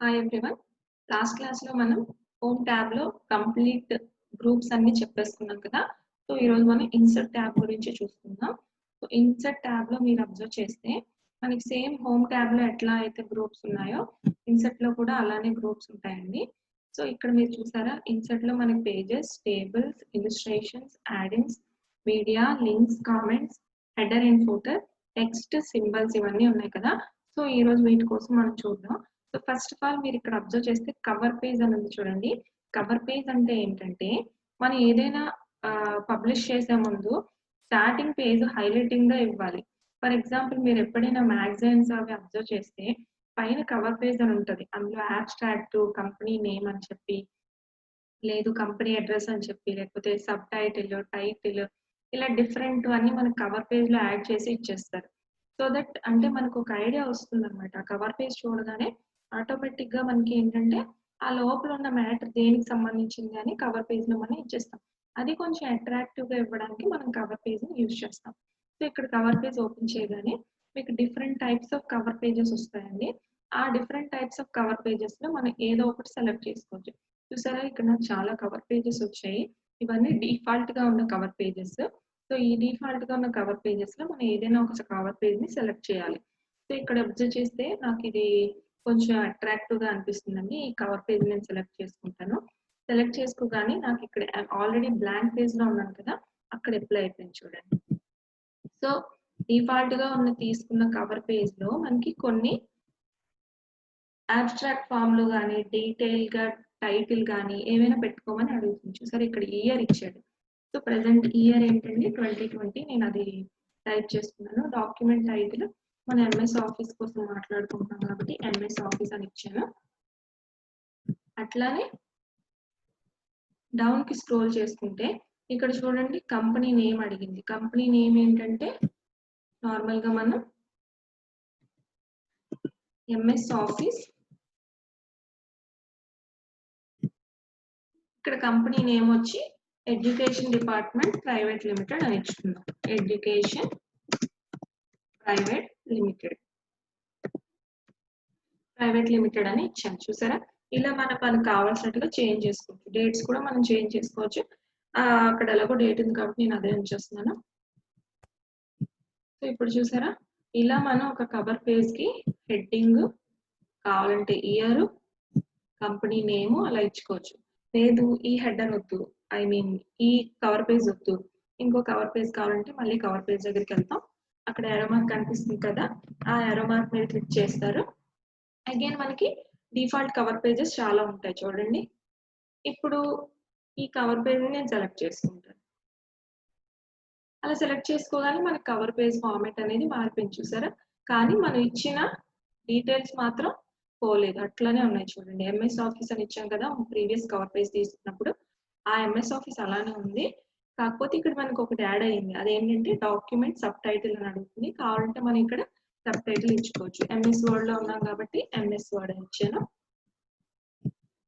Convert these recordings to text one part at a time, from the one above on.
Hi everyone. Last క్లాస్‌లో మనం home ట్యాబ్‌లో కంప్లీట్ గ్రూప్స్ అన్నీ చెప్పేసుకున్నాం కదా! సో, ఈరోజు మనం ఇన్సర్ట్ ట్యాబ్ గురించి చూసుకుందాం. సో, ఇన్సర్ట్ ట్యాబ్‌లో మీరు అబ్జర్వ్ చేస్తే మనకి సేమ్ హోమ్ ట్యాబ్‌లో ఎట్లా అయితే గ్రూప్స్ ఉన్నాయో ఇన్సర్ట్‌లో కూడా అలానే గ్రూప్స్ ఉంటాయండి. సో, ఇక్కడ మీరు చూసారా ఇన్సర్ట్‌లో మనకి pages, tables, illustrations, addings, media, links, comments, header and footer, text, symbols ఇవన్నీ ఉన్నాయి కదా! సో, ఈరోజు వీటి కోసం మనం చూద్దాం. సో ఫస్ట్ ఆఫ్ ఆల్ మీరు ఇక్కడ అబ్జర్వ్ చేస్తే కవర్ పేజ్ అని ఉంది చూడండి. కవర్ పేజ్ అంటే ఏంటంటే మనం ఏదైనా పబ్లిష్ చేసే ముందు స్టార్టింగ్ పేజ్ హైలైటింగ్‌గా ఇవ్వాలి. ఫర్ ఎగ్జాంపుల్ మీరు ఎప్పుడైనా మ్యాగజైన్స్ అవి అబ్జర్వ్ చేస్తే పైన కవర్ పేజ్ అని ఉంటది. అందులో అబ్స్ట్రాక్ట్, కంపెనీ నేమ్ అని చెప్పి, లేదు కంపెనీ అడ్రెస్ అని చెప్పి, లేకపోతే సబ్ టైటిల్ ఇలా డిఫరెంట్ అన్నీ మనకు కవర్ పేజ్‌లో యాడ్ చేసి ఇచ్చేస్తారు. సో దట్ అంటే మనకు ఒక ఐడియా వస్తుందన్నమాట. ఆ కవర్ పేజ్ చూడగానే ఆటోమేటిక్‌గా మనకి ఏంటంటే ఆ లోపల ఉన్న మ్యాటర్ దేనికి సంబంధించింది అని కవర్ పేజ్‌లో మనం ఇచ్చేస్తాం. అది కొంచెం అట్రాక్టివ్‌గా ఇవ్వడానికి మనం కవర్ పేజ్‌ని యూజ్ చేస్తాం. సో ఇక్కడ కవర్ పేజ్ ఓపెన్ చేయగానే మీకు different types of cover pages వస్తాయండి. ఆ డిఫరెంట్ టైప్స్ ఆఫ్ కవర్ పేజెస్‌లో మనం ఏదో ఒకటి సెలెక్ట్ చేసుకోవచ్చు. చూసారా ఇక్కడ నాకు చాలా కవర్ పేజెస్ వచ్చాయి. ఇవన్నీ డిఫాల్ట్‌గా ఉన్న కవర్ పేజెస్. సో, ఈ డిఫాల్ట్‌గా ఉన్న కవర్ పేజెస్‌లో మనం ఏదైనా ఒక కవర్ పేజ్‌ని సెలెక్ట్ చేయాలి. సో, ఇక్కడ అబ్జర్వ్ చేస్తే నాకిది కొంచెం అట్రాక్టివ్‌గా అనిపిస్తుందండి. ఈ కవర్ పేజ్ నేను సెలెక్ట్ చేసుకుంటాను. సెలెక్ట్ చేసుకోగానే నాకిక్కడ ఆల్రెడీ బ్లాంక్ పేజ్‌లో ఉన్నాను కదా! అక్కడ అప్లై అయిపోయింది చూడండి. సో, డిఫాల్ట్‌గా ఉన్న తీసుకున్న కవర్ పేజ్‌లో మనకి కొన్ని అబ్స్ట్రాక్ట్ ఫార్మ్‌లో గాని, డీటెయిల్‌గా టైటిల్ గాని ఏవైనా పెట్టుకోమని అడుగుతుంది. చూసారా ఇక్కడ ఇయర్ ఇచ్చాడు. సో, ప్రెజెంట్ ఇయర్ ఏంటండి 2020 నేనది టైప్ చేసుకున్నాను. డాక్యుమెంట్ టైటిల్ మన ఎంఎస్ ఆఫీస్ కోసం మాట్లాడుకుంటున్నాం కాబట్టి ఎంఎస్ ఆఫీస్ అని ఇచ్చాను. అట్లానే డౌన్‌కి స్క్రోల్ చేసుకుంటే ఇక్కడ చూడండి కంపెనీ నేమ్ అడిగింది. కంపెనీ నేమ్ ఏంటంటే నార్మల్‌గా మనం ఎంఎస్ ఆఫీస్ ఇక్కడ కంపెనీ నేమ్ వచ్చి ఎడ్యుకేషన్ డిపార్ట్మెంట్ ప్రైవేట్ లిమిటెడ్ అని ఇచ్చుకుందాం. ఎడ్యుకేషన్ ప్రైవేట్ లిమిటెడ్ అని ఇచ్చాను చూసారా? ఇలా మనకు కావాల్సినట్టుగా చేంజ్ చేసుకోవచ్చు. డేట్స్ కూడా మనం చేంజ్ చేసుకోవచ్చు. అక్కడ ఎలాగో డేట్ ఉంది కాబట్టి నేను అదే ఉంచేస్తున్నాను. సో ఇప్పుడు చూసారా? ఇలా మనం ఒక కవర్ పేజ్‌కి హెడ్డింగ్ కావాలంటే ఇయర్, కంపెనీ నేమ్ అలా ఇచ్చుకోవచ్చు. లేదు ఈ హెడర్ వద్దు. ఐ మీన్ ఈ కవర్ పేజ్ వద్దు. ఇంకో కవర్ పేజ్ కావాలంటే మళ్ళీ కవర్ పేజ్ దగ్గరికి వెళ్తాం. అక్కడ యారో మార్క్ కనిపిస్తుంది కదా! ఆ యారో మార్క్ మీద క్లిక్ చేస్తారు. అగైన్ మనకి డిఫాల్ట్ కవర్ పేజెస్ చాలా ఉంటాయి చూడండి. ఇప్పుడు ఈ కవర్ పేజ్‌ని నేను సెలెక్ట్ చేసుకుంటాను. అలా సెలెక్ట్ చేసుకోగానే మనకి కవర్ పేజ్ ఫార్మాట్ అనేది మారిపోయింది చూసారా? కానీ మనం ఇచ్చిన డీటెయిల్స్ మాత్రం పోలేదు. అట్లనే ఉన్నాయి చూడండి. ఎంఎస్ ఆఫీస్ అని ఇచ్చాం కదా! ప్రీవియస్ కవర్ పేజ్ తీసుకున్నప్పుడు. ఆ ఎంఎస్ ఆఫీస్ అలానే ఉంది. కాకపోతే ఇక్కడ మనకు ఒకటి యాడ్ అయింది. అదేంటంటే డాక్యుమెంట్ సబ్‌టైటిల్ అని అడుగుతుంది. కావాలంటే మనం ఇక్కడ సబ్‌టైటిల్ ఇచ్చుకోవచ్చు. ఎంఎస్ వర్డ్‌లో ఉన్నాం కాబట్టి ఎంఎస్ వర్డ్ అని ఇచ్చాను.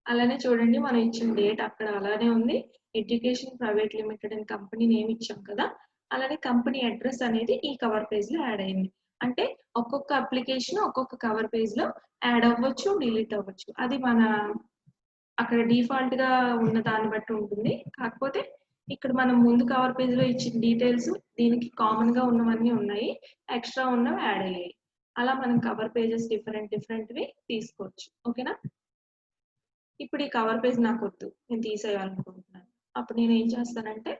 అలానే చూడండి మనం ఇచ్చిన డేట్ అక్కడ అలానే ఉంది. ఎడ్యుకేషన్ ప్రైవేట్ లిమిటెడ్ అని కంపెనీ నేమ్ ఇచ్చాం కదా! అలానే కంపెనీ అడ్రెస్ అనేది ఈ కవర్ పేజ్‌లో యాడ్ అయింది. అంటే ఒక్కొక్క అప్లికేషన్ ఒక్కొక్క కవర్ పేజ్‌లో యాడ్ అవ్వచ్చు, డిలీట్ అవ్వచ్చు. అది మన అక్కడ డిఫాల్ట్‌గా ఉన్న దాన్ని బట్టి ఉంటుంది. కాకపోతే ఇక్కడ మనం ముందు కవర్ పేజ్‌లో ఇచ్చిన డీటెయిల్స్ దీనికి కామన్‌గా ఉన్నవన్నీ ఉన్నాయి. ఎక్స్‌ట్రా ఉన్నవి యాడ్ అయ్యాయి. అలా మనం కవర్ పేజెస్ డిఫరెంట్‌వి తీసుకోవచ్చు. ఓకేనా? ఇప్పుడు ఈ కవర్ పేజ్ నాకొద్దు. నేను తీసేయాలనుకుంటున్నాను. అప్పుడు నేనేం చేస్తానంటే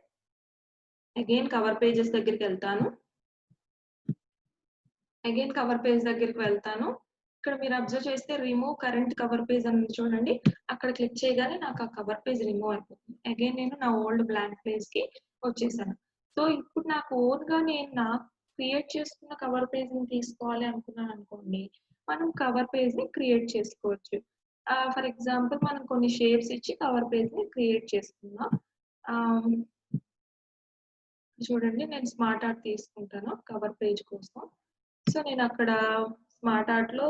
అగైన్ కవర్ పేజెస్ దగ్గరికెళ్తాను. అగైన్ కవర్ పేజ్ దగ్గరికి వెళ్తాను. ఇక్కడ మీరు అబ్జర్వ్ చేస్తే రిమూవ్ కరెంట్ కవర్ పేజ్ అని ఉంది చూడండి. అక్కడ క్లిక్ చేయగానే నాకు ఆ కవర్ పేజ్ రిమూవ్ అయిపోతుంది. అగైన్ నేను నా ఓల్డ్ బ్లాంక్ పేజ్‌కి వచ్చేసాను. సో, ఇప్పుడు నాకు ఓన్‌గా నాకు క్రియేట్ చేసుకున్న కవర్ పేజ్‌ని తీసుకోవాలి అనుకున్నాననుకోండి, మనం కవర్ పేజ్‌ని క్రియేట్ చేసుకోవచ్చు. ఫర్ ఎగ్జాంపుల్ మనం కొన్ని షేప్స్ ఇచ్చి కవర్ పేజ్‌ని క్రియేట్ చేసుకుందాం. ఆహ్, చూడండి నేను స్మార్ట్ ఆర్ట్ తీసుకుంటాను కవర్ పేజ్ కోసం. సో, నేనక్కడ స్మార్ట్ ఆర్ట్‌లో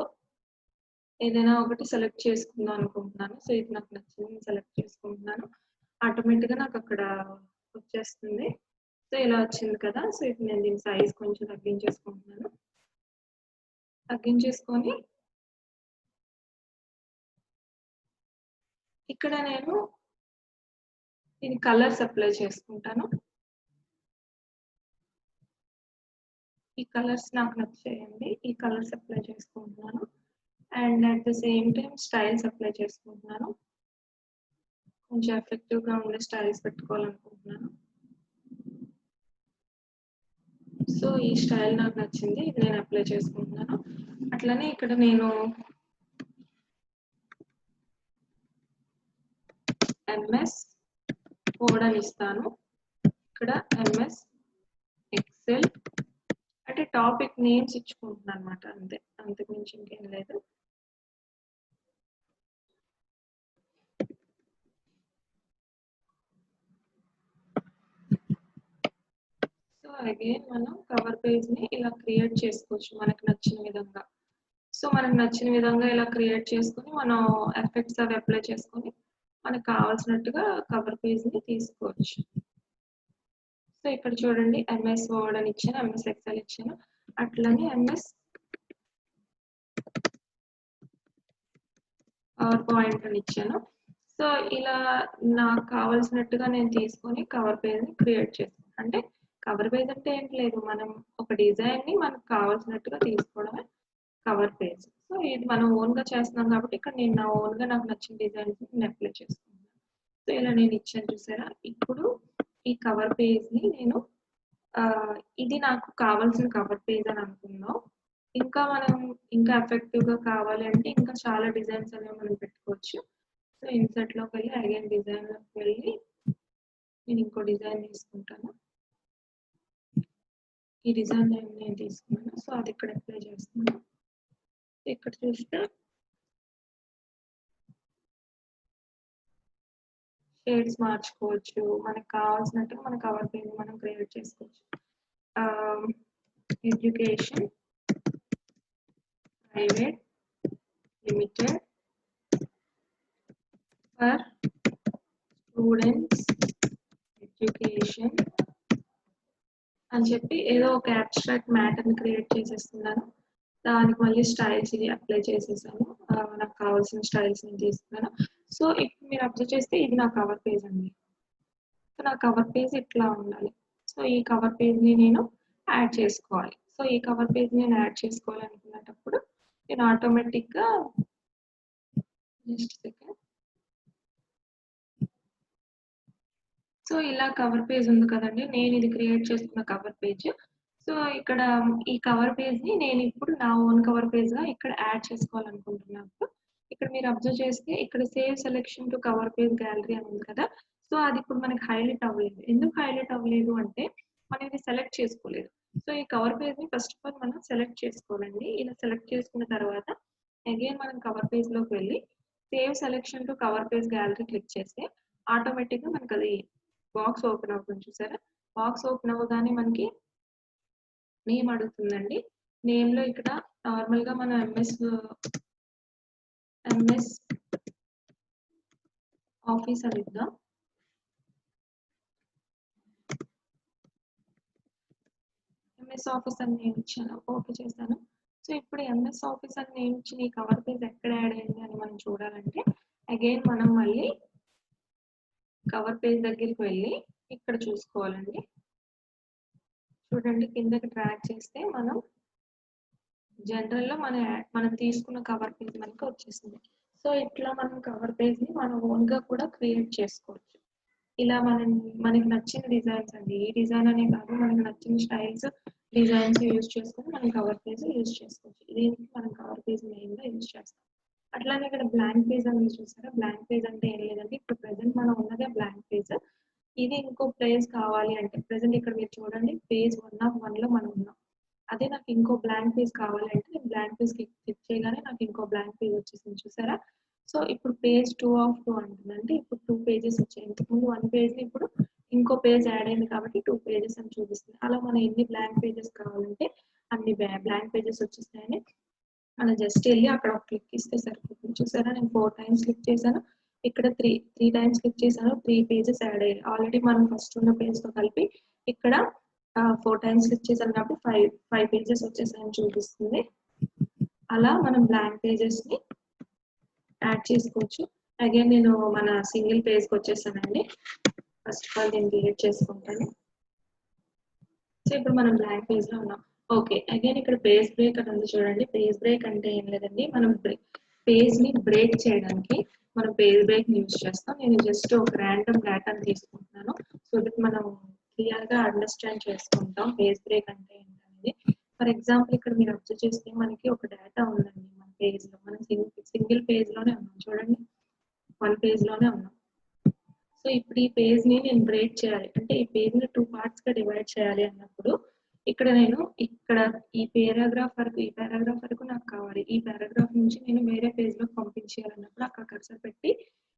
ఏదైనా ఒకటి సెలెక్ట్ చేసుకుందాం అనుకుంటున్నాను. సో, ఇది నాకు నచ్చింది సెలెక్ట్ చేసుకుంటున్నాను. ఆటోమేటిక్‌గా నాకక్కడ వచ్చేస్తుంది. సో, ఇలా వచ్చింది కదా! సో, ఇప్పుడు నేను దీని సైజ్ కొంచెం తగ్గించేసుకుంటున్నాను. తగ్గించేసుకొని ఇక్కడ నేను ఇది కలర్స్ అప్లై చేసుకుంటాను. ఈ కలర్స్ నాకు నచ్చాయండి. ఈ కలర్స్ అప్లై చేసుకుంటున్నాను. And at the same time styles apply చేసుకుంటున్నాను. కొంచెం ఎఫెక్టివ్‌గా ఉండే స్టైల్స్ పెట్టుకోవాలనుకుంటున్నాను. సో, ఈ స్టైల్ నాకు నచ్చింది. ఇది నేను అప్లై చేసుకుంటున్నాను. అట్లనే ఇక్కడ నేను ఎంఎస్ వర్డ్ అని ఇస్తాను. ఇక్కడ ఎంఎస్ ఎక్సెల్ అంటే టాపిక్ నేమ్స్ ఇచ్చుకుంటున్నాను అన్నమాట. అంతే, అంతకు మించి ఇంకేం లేదు. సో అగైన్ మనం కవర్ పేజ్ ని ఇలా క్రియేట్ చేసుకోవచ్చు మనకు నచ్చిన విధంగా. సో మనకు నచ్చిన విధంగా ఇలా క్రియేట్ చేసుకొని మనం ఎఫెక్ట్స్ అవి అప్లై చేసుకొని మనకు కావాల్సినట్టుగా కవర్ పేజ్ ని తీసుకోవచ్చు. సో ఇక్కడ చూడండి, ఎంఎస్ వర్డ్ అని ఇచ్చాను, ఎంఎస్ ఎక్సెల్ ఇచ్చాను, అట్లనే ఎంఎస్ పవర్ పాయింట్ అని ఇచ్చాను. సో ఇలా నాకు కావాల్సినట్టుగా నేను తీసుకొని కవర్ పేజ్ ని క్రియేట్ చేస్తాను. అంటే కవర్ పేజ్ అంటే ఏం లేదు, మనం ఒక డిజైన్ ని మనకు కావాల్సినట్టుగా తీసుకోవడమే కవర్ పేజ్. సో ఇది మనం ఓన్ గా చేస్తున్నాం కాబట్టి ఇక్కడ నేను నా ఓన్ గా నాకు నచ్చిన డిజైన్స్ నేను అప్లై చేసుకుంటాను. సో ఇలా నేను ఇచ్చాను చూసారా. ఇప్పుడు ఈ కవర్ పేజ్ ని నేను ఇది నాకు కావాల్సిన కవర్ పేజ్ అని అనుకుందాం. ఇంకా మనం ఇంకా ఎఫెక్టివ్ గా కావాలి అంటే ఇంకా చాలా డిజైన్స్ అనేవి మనం పెట్టుకోవచ్చు. సో ఇన్సర్ట్ లోకి వెళ్ళి అగైన్ డిజైన్ లోకి వెళ్ళి నేను ఇంకో డిజైన్ తీసుకుంటాను. ఈ డిజైన్ నేను తీసుకున్నాను. సో అది ఇక్కడ అప్లై చేస్తున్నాను. ఇక్కడ చూస్తే షేడ్స్ మార్చుకోవచ్చు, మనకు కావాల్సినట్టుగా మన కవర్ పేజ్ మనం క్రియేట్ చేసుకోవచ్చు. Education private limited for students education అని చెప్పి ఏదో ఒక అబ్స్ట్రాక్ట్ మ్యాటర్ ని క్రియేట్ చేసేస్తున్నాను. దానికి మళ్ళీ స్టైల్స్ ఇది అప్లై చేసేసాను. నాకు కావాల్సిన స్టైల్స్ నేను తీసుకున్నాను. సో ఇప్పుడు మీరు అబ్జర్వ్ చేస్తే ఇది నా కవర్ పేజ్ అండి. సో నా కవర్ పేజ్ ఇట్లా ఉండాలి. సో ఈ కవర్ పేజ్ ని నేను యాడ్ చేసుకోవాలి. సో ఈ కవర్ పేజ్ నేను యాడ్ చేసుకోవాలనుకున్నప్పుడు నేను ఆటోమేటిక్ గా జస్ట్ సెకండ్. సో ఇలా కవర్ పేజ్ ఉంది కదండి, నేను ఇది క్రియేట్ చేసుకున్న కవర్ పేజ్. సో ఇక్కడ ఈ కవర్ పేజ్ ని నేను ఇప్పుడు నా ఓన్ కవర్ పేజ్ గా ఇక్కడ యాడ్ చేసుకోవాలనుకుంటున్నాను. ఇక్కడ మీరు అబ్జర్వ్ చేస్తే ఇక్కడ save selection to cover page gallery అని ఉంది కదా. సో అది ఇప్పుడు మనకి హైలైట్ అవ్వలేదు. ఎందుకు హైలైట్ అవ్వలేదు అంటే మనం ఇది సెలెక్ట్ చేసుకోలేదు. సో ఈ కవర్ పేజ్ ని ఫస్ట్ ఆఫ్ ఆల్ మనం సెలెక్ట్ చేసుకోవాలండి. ఇలా సెలెక్ట్ చేసుకున్న తర్వాత అగైన్ మనం కవర్ పేజ్ లోకి వెళ్ళి save selection to cover page gallery click చేస్తే ఆటోమేటిక్ గా మనకి అది బాక్స్ ఓపెన్ అవుతుంది చూసారా. బాక్స్ ఓపెన్ అవ్వగానే మనకి నేమ్ అడుగుతుందండి. నేమ్ లో ఇక్కడ నార్మల్ గా మనం ఎంఎస్ ఆఫీస్ అని ఇద్దాం. ఎంఎస్ ఆఫీస్ అని నేను ఇచ్చాను, ఓకే చేశాను. సో ఇప్పుడు ఎంఎస్ ఆఫీస్ అని నేను ఇచ్చిన ఈ కవర్ పేజ్ ఎక్కడ యాడ్ అయింది అని మనం చూడాలంటే అగైన్ మనం మళ్ళీ కవర్ పేజ్ దగ్గరికి వెళ్ళి ఇక్కడ చూసుకోవాలండి. చూడండి కిందకి డ్రాగ్ చేస్తే మనం జనరల్ లో మనం తీసుకున్న కవర్ పేజ్ మనకి వచ్చేసింది. సో ఇట్లా మనం కవర్ పేజ్ ని మన ఓన్ గా కూడా క్రియేట్ చేసుకోవచ్చు. ఇలా మనకి నచ్చిన డిజైన్స్ అండి, ఈ డిజైన్ అనే కాదు, మనకి నచ్చిన స్టైల్స్ డిజైన్స్ యూజ్ చేసుకొని మనం కవర్ పేజ్ యూజ్ చేసుకోవచ్చు. దీనికి మనం కవర్ పేజ్ మెయిన్ గా యూజ్ చేస్తాం. అట్లానే ఇక్కడ బ్లాంక్ పేజ్ అని చూసారా. బ్లాంక్ పేజ్ అంటే ఏం లేదండి, ఇప్పుడు ప్రెసెంట్ మనం ఉన్నదే బ్లాంక్ పేజ్. ఇది ఇంకో పేజ్ కావాలి అంటే ప్రెసెంట్ ఇక్కడ మీరు చూడండి పేజ్ 1 లో మనం ఉన్నాం. అదే నాకు ఇంకో బ్లాంక్ పేజ్ కావాలంటే నేను బ్లాంక్ పేజ్ క్లిక్ చేయగానే నాకు ఇంకో బ్లాంక్ పేజ్ వచ్చేసింది చూసారా. సో ఇప్పుడు పేజ్ 2 అంటుందంటే ఇప్పుడు 2 పేజెస్ వచ్చాయి. ఇంతకుముందు 1 పేజ్ ఇప్పుడు ఇంకో పేజ్ యాడ్ అయింది కాబట్టి 2 పేజెస్ అని చూపిస్తుంది. అలా మనం ఎన్ని బ్లాంక్ పేజెస్ కావాలంటే అన్ని బ్లాంక్ పేజెస్ వచ్చేస్తాయని మనం జస్ట్ వెళ్ళి అక్కడ ఒక క్లిక్ ఇస్తే సరిపోతుంది. చూసారా నేను 4 టైమ్స్ క్లిక్ చేశాను, ఇక్కడ 3 టైమ్స్ క్లిక్ చేశాను, 3 పేజెస్ యాడ్ అయ్యాయి. ఆల్రెడీ మనం ఫస్ట్ ఉన్న పేజ్ తో కలిపి ఇక్కడ 4 టైమ్స్ క్లిక్ చేశాను కాబట్టి 5 పేజెస్ వచ్చేసాయని చూపిస్తుంది. అలా మనం బ్లాంక్ పేజెస్ ని యాడ్ చేసుకోవచ్చు. అగైన్ నేను మన సింగిల్ పేజ్కి వచ్చేసానండి. ఫస్ట్ ఆఫ్ ఆల్ నేను డిలీట్ చేసుకుంటాను. సో ఇప్పుడు మనం బ్లాంక్ పేజ్ లో ఉన్నాం. ఓకే, అగైన్ ఇక్కడ పేజ్ బ్రేక్ అని ఉంది చూడండి. పేజ్ బ్రేక్ అంటే ఏం లేదండి, మనం పేజ్ ని బ్రేక్ చేయడానికి మనం పేజ్ బ్రేక్ యూజ్ చేస్తాం. నేను జస్ట్ ఒక ర్యాండమ్ డేటాను తీసుకుంటున్నాను సో దట్ మనం క్లియర్ గా అండర్స్టాండ్ చేసుకుంటాం పేజ్ బ్రేక్ అంటే ఏంటనేది. ఫర్ ఎగ్జాంపుల్ ఇక్కడ మీరు అబ్జర్వ్ చేస్తే మనకి ఒక డేటా ఉందండి మన పేజ్ లో. మనం సింగిల్ పేజ్ లోనే ఉన్నాం చూడండి, వన్ పేజ్ లోనే ఉన్నాం. సో ఇప్పుడు ఈ పేజ్ ని నేను బ్రేక్ చేయాలి అంటే ఈ పేజ్ ని 2 పార్ట్స్ గా డివైడ్ చేయాలి అన్నప్పుడు ఇక్కడ నేను ఈ పారాగ్రాఫ్ వరకు నాకు కావాలి. ఈ పారాగ్రాఫ్ నుంచి నేను వేరే పేజ్ లో పంపించేయాలన్నప్పుడు అక్కడ కర్సర్ పెట్టి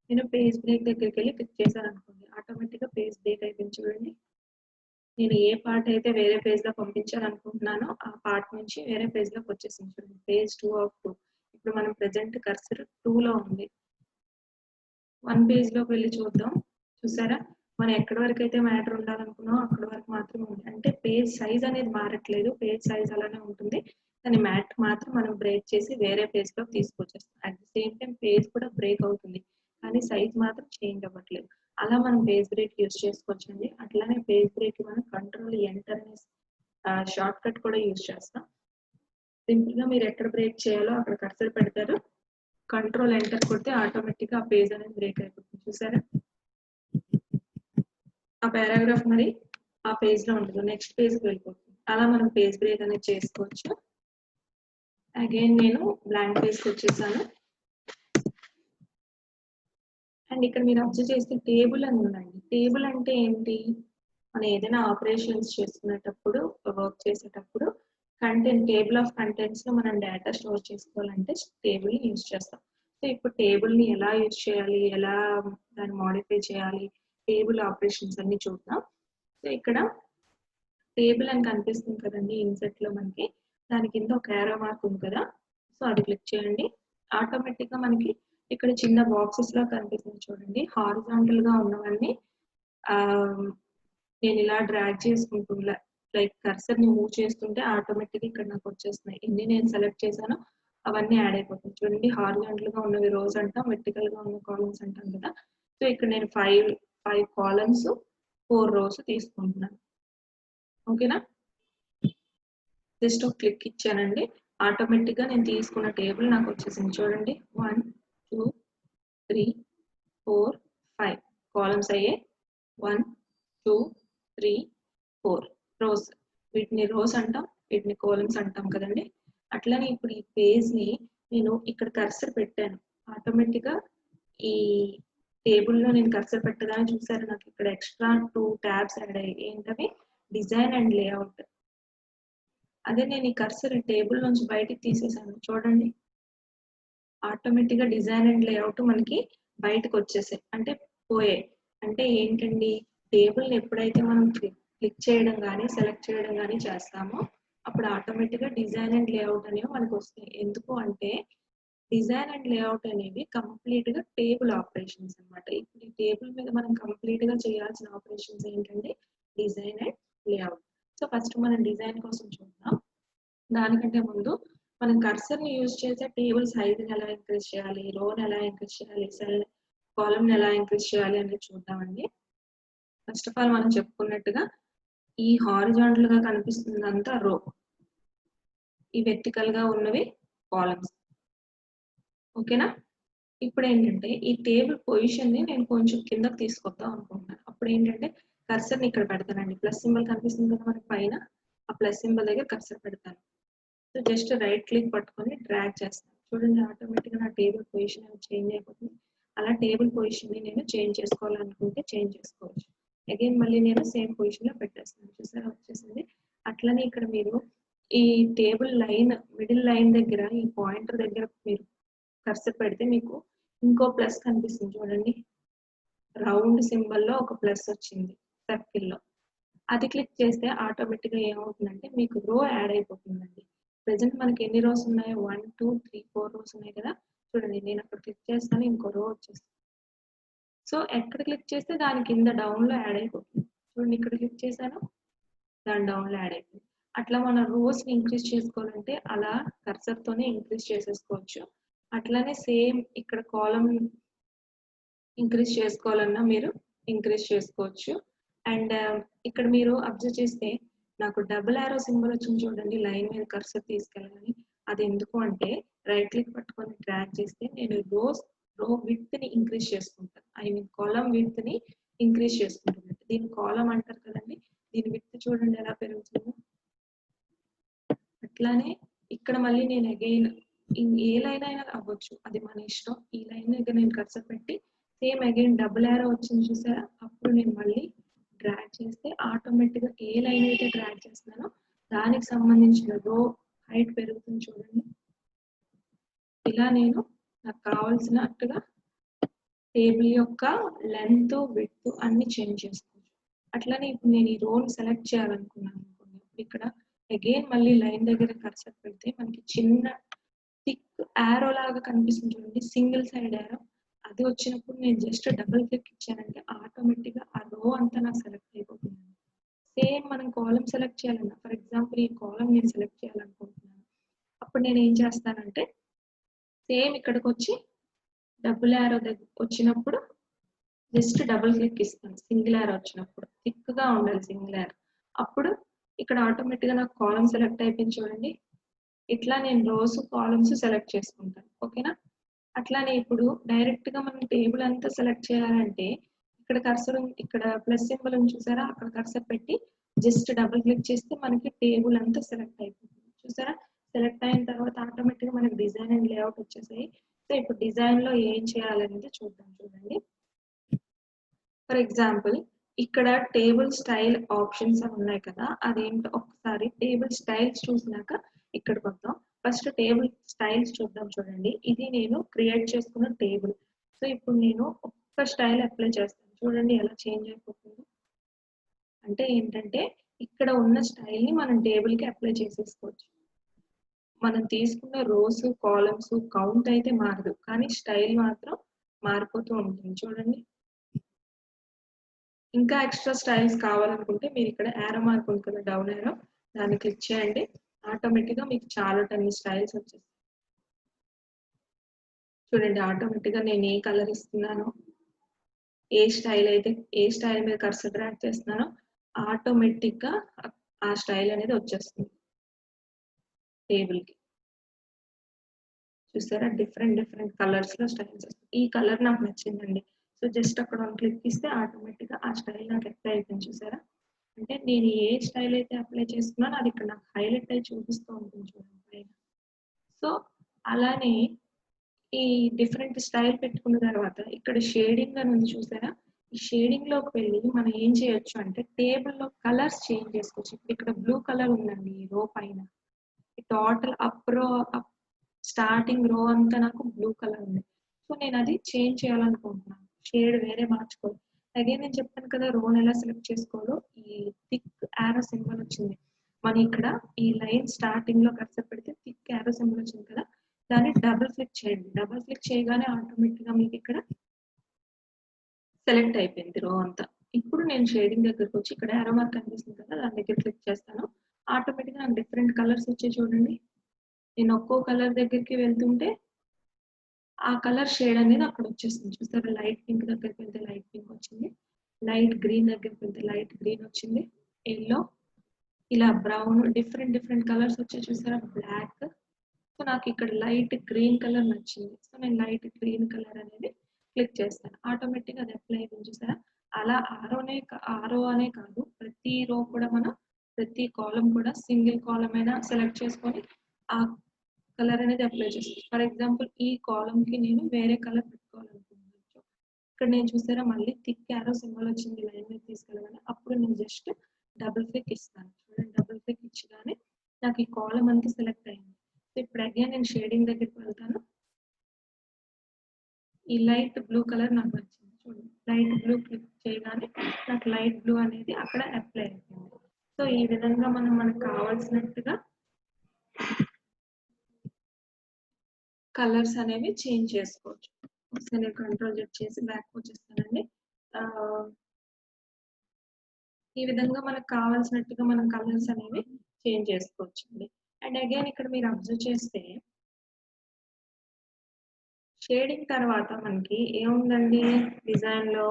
నేను పేజ్ బ్రేక్ దగ్గరికి వెళ్ళి క్లిక్ చేశాను అనుకోండి, ఆటోమేటిక్ గా పేజ్ బ్రేక్ అయిపోయింది చూడండి. నేను ఏ పార్ట్ అయితే వేరే పేజ్ లో పంపించాలనుకుంటున్నానో ఆ పార్ట్ నుంచి వేరే పేజ్ లోకి వచ్చేసింది చూడండి, పేజ్ 2 ఆఫ్ 2. ఇప్పుడు మనం ప్రెసెంట్ కర్సర్ 2 లో ఉంది. వన్ పేజ్ లోకి వెళ్ళి చూద్దాం. చూసారా, మనం ఎక్కడి వరకు అయితే మ్యాటర్ ఉండాలనుకున్నామో అక్కడి వరకు మాత్రమే ఉంది. అంటే పేజ్ సైజ్ అనేది మారట్లేదు, పేజ్ సైజ్ అలానే ఉంటుంది, కానీ మ్యాటర్ మాత్రం మనం బ్రేక్ చేసి వేరే పేజ్ లోకి తీసుకొచ్చేస్తాం. At the same time page కూడా బ్రేక్ అవుతుంది, కానీ సైజ్ మాత్రం చేంజ్ అవ్వట్లేదు. అలా మనం పేజ్ బ్రేక్ యూజ్ చేసుకోవచ్చండి. అట్లానే పేజ్ బ్రేక్ మనం కంట్రోల్ ఎంటర్ అనే షార్ట్ కట్ కూడా యూజ్ చేస్తాం. సింపుల్ గా మీరు ఎక్కడ బ్రేక్ చేయాలో అక్కడ కర్సర్ పెడతారు, కంట్రోల్ ఎంటర్ కొడితే ఆటోమేటిక్ గా ఆ పేజ్ అనేది బ్రేక్ అయిపోతుంది. చూసారా, ఆ పారాగ్రాఫ్ మరి ఆ పేజ్ లో ఉండదు, నెక్స్ట్ పేజ్ కి వెళ్ళిపోతుంది. అలా మనం పేజ్ బ్రేక్ అనేది చేసుకోవచ్చు. అగైన్ నేను బ్లాంక్ పేజ్ కి వచ్చేసాను. అండ్ ఇక్కడ మీరు అబ్జర్వ్ చేస్తే టేబుల్ అని ఉందండి. టేబుల్ అంటే ఏంటి, మనం ఏదైనా ఆపరేషన్స్ చేసుకునేటప్పుడు వర్క్ చేసేటప్పుడు టేబుల్ ఆఫ్ కంటెంట్స్ లో మనం డేటా స్టోర్ చేసుకోవాలంటే టేబుల్ ని యూజ్ చేస్తాం. సో ఇప్పుడు టేబుల్ ని ఎలా యూజ్ చేయాలి, ఎలా దాన్ని మోడిఫై చేయాలి, టేబుల్ ఆపరేషన్స్ అన్ని చూద్దాం. సో ఇక్కడ టేబుల్ అని కనిపిస్తుంది కదండి ఇన్సెట్ లో మనకి, దాని కింద ఒక యారో మార్క్ ఉంది కదా, సో అది క్లిక్ చేయండి. ఆటోమేటిక్ గా మనకి ఇక్కడ చిన్న బాక్సెస్ లా కనిపిస్తుంది చూడండి, హారిజాంటల్ గా ఉన్నవన్నీ నేను ఇలా డ్రాగ్ చేసుకుంటూ లైక్ కర్సర్ ని మూవ్ చేస్తుంటే ఆటోమేటిక్ ఇక్కడ నాకు వచ్చేస్తున్నాయి. ఎన్ని నేను సెలెక్ట్ చేశానో అవన్నీ యాడ్ అయిపోతాయి చూడండి. హారిజాంటల్ గా ఉన్నవి రోస్ అంటాం, వెర్టికల్ గా ఉన్న కాలమ్స్ అంటాం కదా. సో ఇక్కడ నేను 5 కాలమ్స్ 4 రోస్ తీసుకుంటున్నాను. ఓకేనా, జస్ట్ ఒక క్లిక్ ఇచ్చానండి, ఆటోమేటిక్ గా నేను తీసుకున్న టేబుల్ నాకు వచ్చేసింది చూడండి. 1 2 3 4 5 కాలమ్స్ అయ్యాయి. 1 2 3 4 రోస్. వీటిని రోస్ అంటాం, వీటిని కాలమ్స్ అంటాం కదండి. అట్లనే ఇప్పుడు ఈ పేజ్ ని నేను ఇక్కడ కర్సర్ పెట్టాను, ఆటోమేటిక్ గా ఈ టేబుల్ లో నేను కర్సర్ పెట్టగానే చూసారు నాకు ఇక్కడ ఎక్స్ట్రా 2 ట్యాబ్స్ యాడ్ అయ్యాయి. ఏంటవి, డిజైన్ అండ్ లేఅవుట్. అదే నేను ఈ కర్సర్ టేబుల్ నుంచి బయటికి తీసేసాను చూడండి, ఆటోమేటిక్ గా డిజైన్ అండ్ లేఅవుట్ మనకి బయటకు వచ్చేసాయి, అంటే పోయాయి. అంటే ఏంటండి, టేబుల్ ని ఎప్పుడైతే మనం క్లిక్ చేయడం కానీ సెలెక్ట్ చేయడం కానీ చేస్తామో అప్పుడు ఆటోమేటిక్ గా డిజైన్ అండ్ లేఅవుట్ అనేవి మనకు వస్తాయి. ఎందుకు అంటే డిజైన్ అండ్ లేఅవుట్ అనేవి కంప్లీట్ గా టేబుల్ ఆపరేషన్స్ అన్నమాట. ఇప్పుడు ఈ టేబుల్ మీద మనం కంప్లీట్ గా చేయాల్సిన ఆపరేషన్స్ ఏంటంటే design and layout. So first మనం డిజైన్ కోసం చూద్దాం. దానికంటే ముందు మనం కర్సర్ ని యూజ్ చేసే టేబుల్ సైజ్ ని ఎలా ఇంక్రీజ్ చేయాలి, రోని ఎలా ఇంక్రీజ్ చేయాలి, సెల్ కాలమ్ ని ఎలా ఇంక్రీజ్ చేయాలి అనేది చూద్దామండి. ఫస్ట్ ఆఫ్ ఆల్ మనం చెప్పుకున్నట్టుగా ఈ హారిజాంటల్ గా కనిపిస్తుందంతా రో, ఈ వెర్టికల్ గా ఉన్నవి కాలమ్స్. ఓకేనా, ఇప్పుడు ఏంటంటే ఈ టేబుల్ పొజిషన్ ని నేను కొంచెం కిందకి తీసుకొద్దాం అనుకుంటున్నాను. అప్పుడు ఏంటంటే కర్సర్ ని ఇక్కడ పెడతానండి, ప్లస్ సింబల్ కనిపిస్తుంది కదా మనకి పైన, ఆ ప్లస్ సింబల్ దగ్గర కర్సర్ పెడతాను. సో జస్ట్ రైట్ క్లిక్ పట్టుకొని డ్రాగ్ చేస్తాను చూడండి, ఆటోమేటిక్ గా నా టేబుల్ పొజిషన్ అనేది చేంజ్ అయిపోతుంది. అలా టేబుల్ పొజిషన్ ని నేను చేంజ్ చేసుకోవాలనుకుంటే చేంజ్ చేసుకోవచ్చు. అగైన్ మళ్ళీ నేను సేమ్ పొజిషన్ లో పెట్టేస్తాను, చూసారా వచ్చేసింది. అట్లనే ఇక్కడ మీరు ఈ టేబుల్ లైన్ మిడిల్ లైన్ దగ్గర ఈ పాయింటర్ దగ్గర మీరు కర్సర్ పెడితే మీకు ఇంకో ప్లస్ కనిపిస్తుంది చూడండి, రౌండ్ సింబల్ లో ఒక ప్లస్ వచ్చింది సర్కిల్ లో, అది క్లిక్ చేస్తే ఆటోమేటిక్ గా ఏమవుతుందంటే మీకు రో యాడ్ అయిపోతుందండి. ప్రెసెంట్ మనకి ఎన్ని రోస్ ఉన్నాయి, 1 2 3 4 రోస్ ఉన్నాయి కదా. చూడండి నేను అక్కడ క్లిక్ చేస్తాను, ఇంకో రో వచ్చేస్తుంది. సో ఎక్కడ క్లిక్ చేస్తే దాని కింద డౌన్ లో యాడ్ అయిపోతుంది. చూడండి ఇక్కడ క్లిక్ చేశాను, దాని డౌన్ లో యాడ్ అయిపోయింది. అట్లా మన రోస్ ని ఇంక్రీజ్ చేసుకోవాలంటే అలా కర్సర్ తోనే ఇంక్రీజ్ చేసేసుకోవచ్చు. అట్లానే సేమ్ ఇక్కడ కాలమ్ ఇంక్రీజ్ చేసుకోవాలన్నా మీరు ఇంక్రీజ్ చేసుకోవచ్చు. అండ్ ఇక్కడ మీరు అబ్జర్వ్ చేస్తే నాకు డబుల్ యారో సింబల్ వచ్చింది చూడండి, లైన్ మీద కర్సర్ తీసుకెళ్ళాలని. అది ఎందుకు అంటే రైట్ క్లిక్ పట్టుకొని డ్రాగ్ చేస్తే నేను రో విడ్త్ ని ఇంక్రీజ్ చేసుకుంటాను. ఐ మీన్ కాలమ్ విడ్త్ ని ఇంక్రీజ్ చేసుకుంటాను. దీని కాలమ్ అంటారు కదండి, దీని విడ్త్ చూడండి ఎలా పెరుగుతుందో. అట్లానే ఇక్కడ మళ్ళీ నేను అగైన్ ఏ లైన్ అయినా అవ్వచ్చు, అది మన ఇష్టం. ఈ లైన్ దగ్గర నేను కర్సర్ పెట్టి సేమ్ అగైన్ డబుల్ యారో వచ్చింది చూసారా, అప్పుడు నేను మళ్ళీ డ్రాగ్ చేస్తే ఆటోమేటిక్ గా ఏ లైన్ అయితే డ్రాగ్ చేస్తున్నానో దానికి సంబంధించిన రో హైట్ పెరుగుతుంది చూడండి. ఇలా నేను నాకు కావాల్సినట్టుగా టేబుల్ యొక్క లెంత్ విడ్త్ అన్ని చేంజ్ చేసుకోవచ్చు. అట్లానే ఇప్పుడు నేను ఈ రోని సెలెక్ట్ చేయాలనుకున్నాను అనుకోండి, ఇక్కడ అగైన్ మళ్ళీ లైన్ దగ్గర కర్సర్ పెడితే మనకి చిన్న థిక్ యారో లాగా కనిపిస్తుంది చూడండి, సింగిల్ సైడ్ యారో. అది వచ్చినప్పుడు నేను జస్ట్ డబుల్ క్లిక్ ఇచ్చానంటే ఆటోమేటిక్ గా ఆ రో అంతా నాకు సెలెక్ట్ అయిపోతుంది. సేమ్ మనం కాలమ్ సెలెక్ట్ చేయాలన్నా, ఫర్ ఎగ్జాంపుల్ ఈ కాలమ్ నేను సెలెక్ట్ చేయాలనుకుంటున్నాను, అప్పుడు నేను ఏం చేస్తానంటే సేమ్ ఇక్కడికి వచ్చి డబుల్ యారో వచ్చినప్పుడు జస్ట్ డబుల్ క్లిక్ ఇస్తాను. సింగిల్ యారో వచ్చినప్పుడు థిక్ గా ఉండాలి సింగిల్ యారో. అప్పుడు ఇక్కడ ఆటోమేటిక్ గా నాకు కాలమ్ సెలెక్ట్ అయిపోయింది చూడండి. ఇట్లా నేను రోస్ కాలమ్స్ సెలెక్ట్ చేసుకుంటాను. ఓకేనా? అట్లానే ఇప్పుడు డైరెక్ట్ గా మనం టేబుల్ అంతా సెలెక్ట్ చేయాలంటే ఇక్కడ కర్సర్ ఇక్కడ ప్లస్ సింబల్ ఉంది చూసారా, అక్కడ కర్సర్ పెట్టి జస్ట్ డబుల్ క్లిక్ చేస్తే మనకి టేబుల్ అంతా సెలెక్ట్ అయిపోతుంది. చూసారా, సెలెక్ట్ అయిన తర్వాత ఆటోమేటిక్ గా మనకి డిజైన్ అండ్ లేఅవుట్ వచ్చేసాయి. సో ఇప్పుడు డిజైన్ లో ఏం చేయాలనేది చూద్దాం. చూడండి, ఫర్ ఎగ్జాంపుల్ ఇక్కడ టేబుల్ స్టైల్ ఆప్షన్స్ అని ఉన్నాయి కదా, అదేంటో ఒకసారి టేబుల్ స్టైల్స్ చూసినాక ఇక్కడికి వద్దాం. ఫస్ట్ టేబుల్ స్టైల్స్ చూద్దాం. చూడండి, ఇది నేను క్రియేట్ చేసుకున్న టేబుల్. సో ఇప్పుడు నేను ఒక్క స్టైల్ అప్లై చేస్తాను. చూడండి ఎలా చేంజ్ అయిపోతుందో. అంటే ఏంటంటే ఇక్కడ ఉన్న స్టైల్ ని మనం టేబుల్ కి అప్లై చేసేసుకోవచ్చు. మనం తీసుకున్న రోస్ కాలమ్స్ కౌంట్ అయితే మారదు, కానీ స్టైల్ మాత్రం మారిపోతూ ఉంటుంది. చూడండి, ఇంకా ఎక్స్ట్రా స్టైల్స్ కావాలనుకుంటే మీరు ఇక్కడ యారో మార్క్ ఉంది కదా, డౌన్ యారో, దాన్ని క్లిక్ చేయండి. ఆటోమేటిక్ గా మీకు చాలా టన్ని స్టైల్స్ వచ్చేస్తాయి. చూడండి, ఆటోమేటిక్ గా నేను ఏ కలర్ ఇస్తున్నానో, ఏ స్టైల్ మీద కర్సర్ డ్రాగ్ చేస్తున్నానో ఆటోమేటిక్ గా ఆ స్టైల్ అనేది వచ్చేస్తుంది టేబుల్ కి. చూసారా, డిఫరెంట్ కలర్స్ లో స్టైల్స్ వస్తాయి. ఈ కలర్ నాకు నచ్చిందండి, సో జస్ట్ అక్కడ క్లిక్ ఇస్తే ఆటోమేటిక్ గా ఆ స్టైల్ నాకు అప్లై అయిపోయింది. చూసారా, అంటే నేను ఏ స్టైల్ అయితే అప్లై చేసుకున్నానో అది ఇక్కడ నాకు హైలైట్ అయి చూపిస్తూ ఉంటుంది చూడండి పైన. సో అలానే ఈ డిఫరెంట్ స్టైల్ పెట్టుకున్న తర్వాత ఇక్కడ షేడింగ్ అని ఉంది చూసారా, ఈ షేడింగ్ లోకి వెళ్ళి మనం ఏం చేయొచ్చు అంటే టేబుల్ లో కలర్స్ చేంజ్ చేసుకోవచ్చు. ఇప్పుడు ఇక్కడ బ్లూ కలర్ ఉందండి ఈ రో పైన, టోటల్ అప్ రో స్టార్టింగ్ రో అంతా నాకు బ్లూ కలర్ ఉంది. సో నేను అది చేంజ్ చేయాలనుకుంటున్నాను, షేడ్ వేరే మార్చుకోవాలి. అగైన్ నేను చెప్పాను కదా రోని ఎలా సెలెక్ట్ చేసుకోవాలో. ఈ థిక్ యారో సింబల్ వచ్చింది, మనం ఇక్కడ ఈ లైన్ స్టార్టింగ్ లో కర్సర్ పెడితే థిక్ యారో సింబల్ వచ్చింది కదా, దాన్ని డబుల్ క్లిక్ చేయండి. డబుల్ క్లిక్ చేయగానే ఆటోమేటిక్ గా మీకు ఇక్కడ సెలెక్ట్ అయిపోయింది రో అంతా. ఇప్పుడు నేను షేడింగ్ దగ్గరకు వచ్చి ఇక్కడ యారో మార్క్ కనిపిస్తుంది కదా, దాని దగ్గర క్లిక్ చేస్తాను. ఆటోమేటిక్ గా నాకు డిఫరెంట్ కలర్స్ వచ్చాయి చూడండి. నేను ఒక్కో కలర్ దగ్గరికి వెళ్తుంటే ఆ కలర్ షేడ్ అనేది అక్కడ వచ్చేస్తుంది. చూస్తారా, లైట్ పింక్ దగ్గరికి వెళ్తే లైట్ పింక్ వచ్చింది, లైట్ గ్రీన్ దగ్గరికి వెళ్తే లైట్ గ్రీన్ వచ్చింది, ఎల్లో, ఇలా బ్రౌన్, డిఫరెంట్ కలర్స్ వచ్చాయి. చూసారా, బ్లాక్. సో నాకు ఇక్కడ లైట్ గ్రీన్ కలర్ నచ్చింది, సో నేను లైట్ గ్రీన్ కలర్ అనేది క్లిక్ చేస్తాను. ఆటోమేటిక్ అది అప్లై అయిపోయింది. చూసారా, అలా ఆరో అనే కాదు, ప్రతి రో కూడా మనం ప్రతి కాలం కూడా సింగిల్ కాలం అయినా సెలెక్ట్ చేసుకొని ఆ కలర్ అనేది అప్లై చేస్తాను. ఫర్ ఎగ్జాంపుల్ ఈ కాలం కి నేను వేరే కలర్ పెట్టుకోవాలనుకుంటున్నాను. ఇక్కడ నేను చూసారా మళ్ళీ థిక్ యారో సింబల్ వచ్చింది లైన్ మీద తీసుకెళ్ళగానే, అప్పుడు నేను జస్ట్ డబుల్ క్లిక్ ఇస్తాను. చూడండి, డబుల్ క్లిక్ ఇచ్చగానే నాకు ఈ కాలం అంతా సెలెక్ట్ అయింది. సో ఇప్పుడు అగైన్ నేను షేడింగ్ దగ్గరికి వెళ్తాను. ఈ లైట్ బ్లూ కలర్ నాకు నచ్చింది. చూడండి, లైట్ బ్లూ క్లిక్ చేయగానే నాకు లైట్ బ్లూ అనేది అక్కడ అప్లై అయిపోయింది. సో ఈ విధంగా మనకు కావాల్సినట్టుగా కలర్స్ అనేవి చేంజ్ చేసుకోవచ్చు. ఒకసారి నేను కంట్రోల్ జెడ్ చేసి బ్యాక్ వచ్చేస్తానండి. ఈ విధంగా మనకు కావాల్సినట్టుగా మనం కలర్స్ అనేవి చేంజ్ చేసుకోవచ్చు అండి. అండ్ అగైన్ ఇక్కడ మీరు అబ్జర్వ్ చేస్తే షేడింగ్ తర్వాత మనకి ఏముందండి డిజైన్‌లో?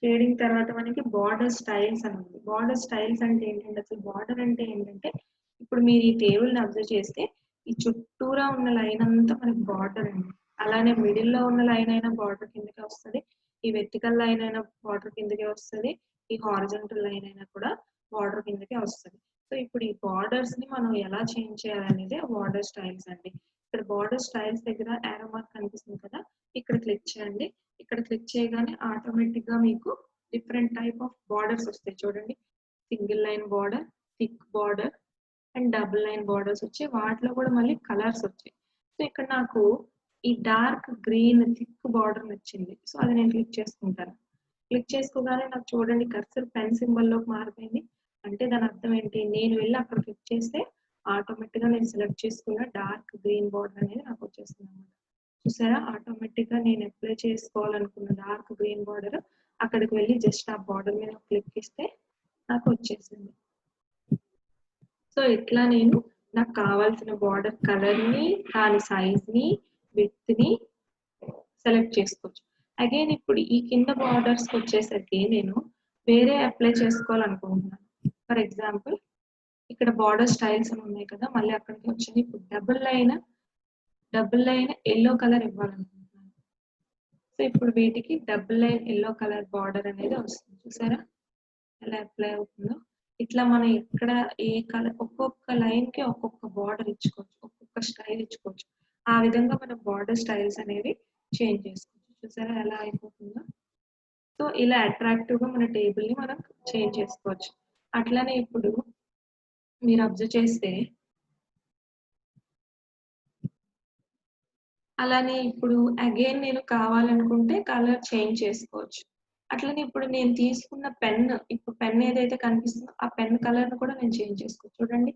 షేడింగ్ తర్వాత మనకి బార్డర్ స్టైల్స్ అని ఉంది. బార్డర్ స్టైల్స్ అంటే ఏంటంటే అసలు బార్డర్ అంటే ఏంటంటే, ఇప్పుడు మీరు ఈ టేబుల్‌ని అబ్జర్వ్ చేస్తే ఈ చుట్టూరా ఉన్న లైన్ అంతా మనకి బార్డర్ అండి. అలానే మిడిల్‌లో ఉన్న లైన్ అయినా బార్డర్ కిందకే వస్తది. ఈ వెర్టికల్ లైన్ అయినా బార్డర్ కిందకే వస్తది. ఈ హారిజాంటల్ లైన్ అయినా కూడా బార్డర్ కిందకే వస్తది. సో, ఇప్పుడు ఈ బార్డర్స్‌ని మనం ఎలా చేంజ్ చేయాలనేదే బార్డర్ స్టైల్స్ అండి. ఇక్కడ బార్డర్ స్టైల్స్ దగ్గర యారో మార్క్ కనిపిస్తుంది కదా! ఇక్కడ క్లిక్ చేయండి. ఇక్కడ క్లిక్ చేయగానే ఆటోమేటిక్‌గా మీకు డిఫరెంట్ టైప్ ఆఫ్ బార్డర్స్ వస్తాయి చూడండి. Single line border, thick border and double line borders వచ్చాయి. వాటిలో కూడా మళ్ళీ కలర్స్ వచ్చాయి. సో, ఇక్కడ నాకు ఈ డార్క్ గ్రీన్ థిక్ బార్డర్ నచ్చింది. సో, అది నేను క్లిక్ చేసుకుంటాను. క్లిక్ చేసుకోగానే నాకు చూడండి కర్సర్ పెన్ సింబల్‌లోకి మారిపోయింది. అంటే దాని అర్థం ఏంటి? నేను వెళ్లి అక్కడ క్లిక్ చేస్తే ఆటోమేటిక్‌గా నేను సెలెక్ట్ చేసుకున్న డార్క్ గ్రీన్ బార్డర్ అనేది నాకు వచ్చేసిందన్నమాట. చూసారా? ఆటోమేటిక్‌గా నేను అప్లై చేసుకోవాలనుకున్న డార్క్ గ్రీన్ బార్డర్ అక్కడికి వెళ్లి జస్ట్ ఆ బార్డర్ మీద క్లిక్ ఇస్తే నాకు వచ్చేసింది. సో, ఇట్లా నేను నాకు కావాల్సిన బార్డర్ కలర్‌ని, దాని సైజ్‌ని, విడ్త్‌ని సెలెక్ట్ చేసుకోవచ్చు. అగైన్ ఇప్పుడు ఈ కింద బార్డర్స్‌కి వచ్చేసరికి నేను వేరే అప్లై చేసుకోవాలనుకుంటున్నాను. ఫర్ ఎగ్జాంపుల్ ఇక్కడ బార్డర్ స్టైల్స్ అని ఉన్నాయి కదా! మళ్ళీ అక్కడికి వచ్చింది. ఇప్పుడు డబుల్ లైన్ యెల్లో కలర్ ఇవ్వాలనుకుంటున్నాను. సో, ఇప్పుడు వీటికి double line yellow colour border అనేది వస్తుంది. చూసారా? ఎలా అప్లై అవుతుందో. ఇట్లా మనం ఎక్కడ ఏ కలర్ ఒక్కొక్క లైన్‌కి ఒక్కొక్క బార్డర్ ఇచ్చుకోవచ్చు. ఒక్కొక్క స్టైల్ ఇచ్చుకోవచ్చు. ఆ విధంగా మనం బార్డర్ స్టైల్స్ అనేవి చేంజ్ చేసుకోవచ్చు. చూసారా ఎలా అయిపోతుందో? సో, ఇలా అట్రాక్టివ్‌గా మన టేబుల్‌ని మనం చేంజ్ చేసుకోవచ్చు. అట్లనే ఇప్పుడు మీరు అబ్జర్వ్ చేస్తే అలానే ఇప్పుడు అగైన్ నేను కావాలనుకుంటే కలర్ చేంజ్ చేసుకోవచ్చు. అట్లనే ఇప్పుడు నేను తీసుకున్న ఇప్పుడు పెన్ ఏదైతే కనిపిస్తుందో ఆ పెన్ కలర్‌ని కూడా నేను చేంజ్ చేసుకోవచ్చు. చూడండి.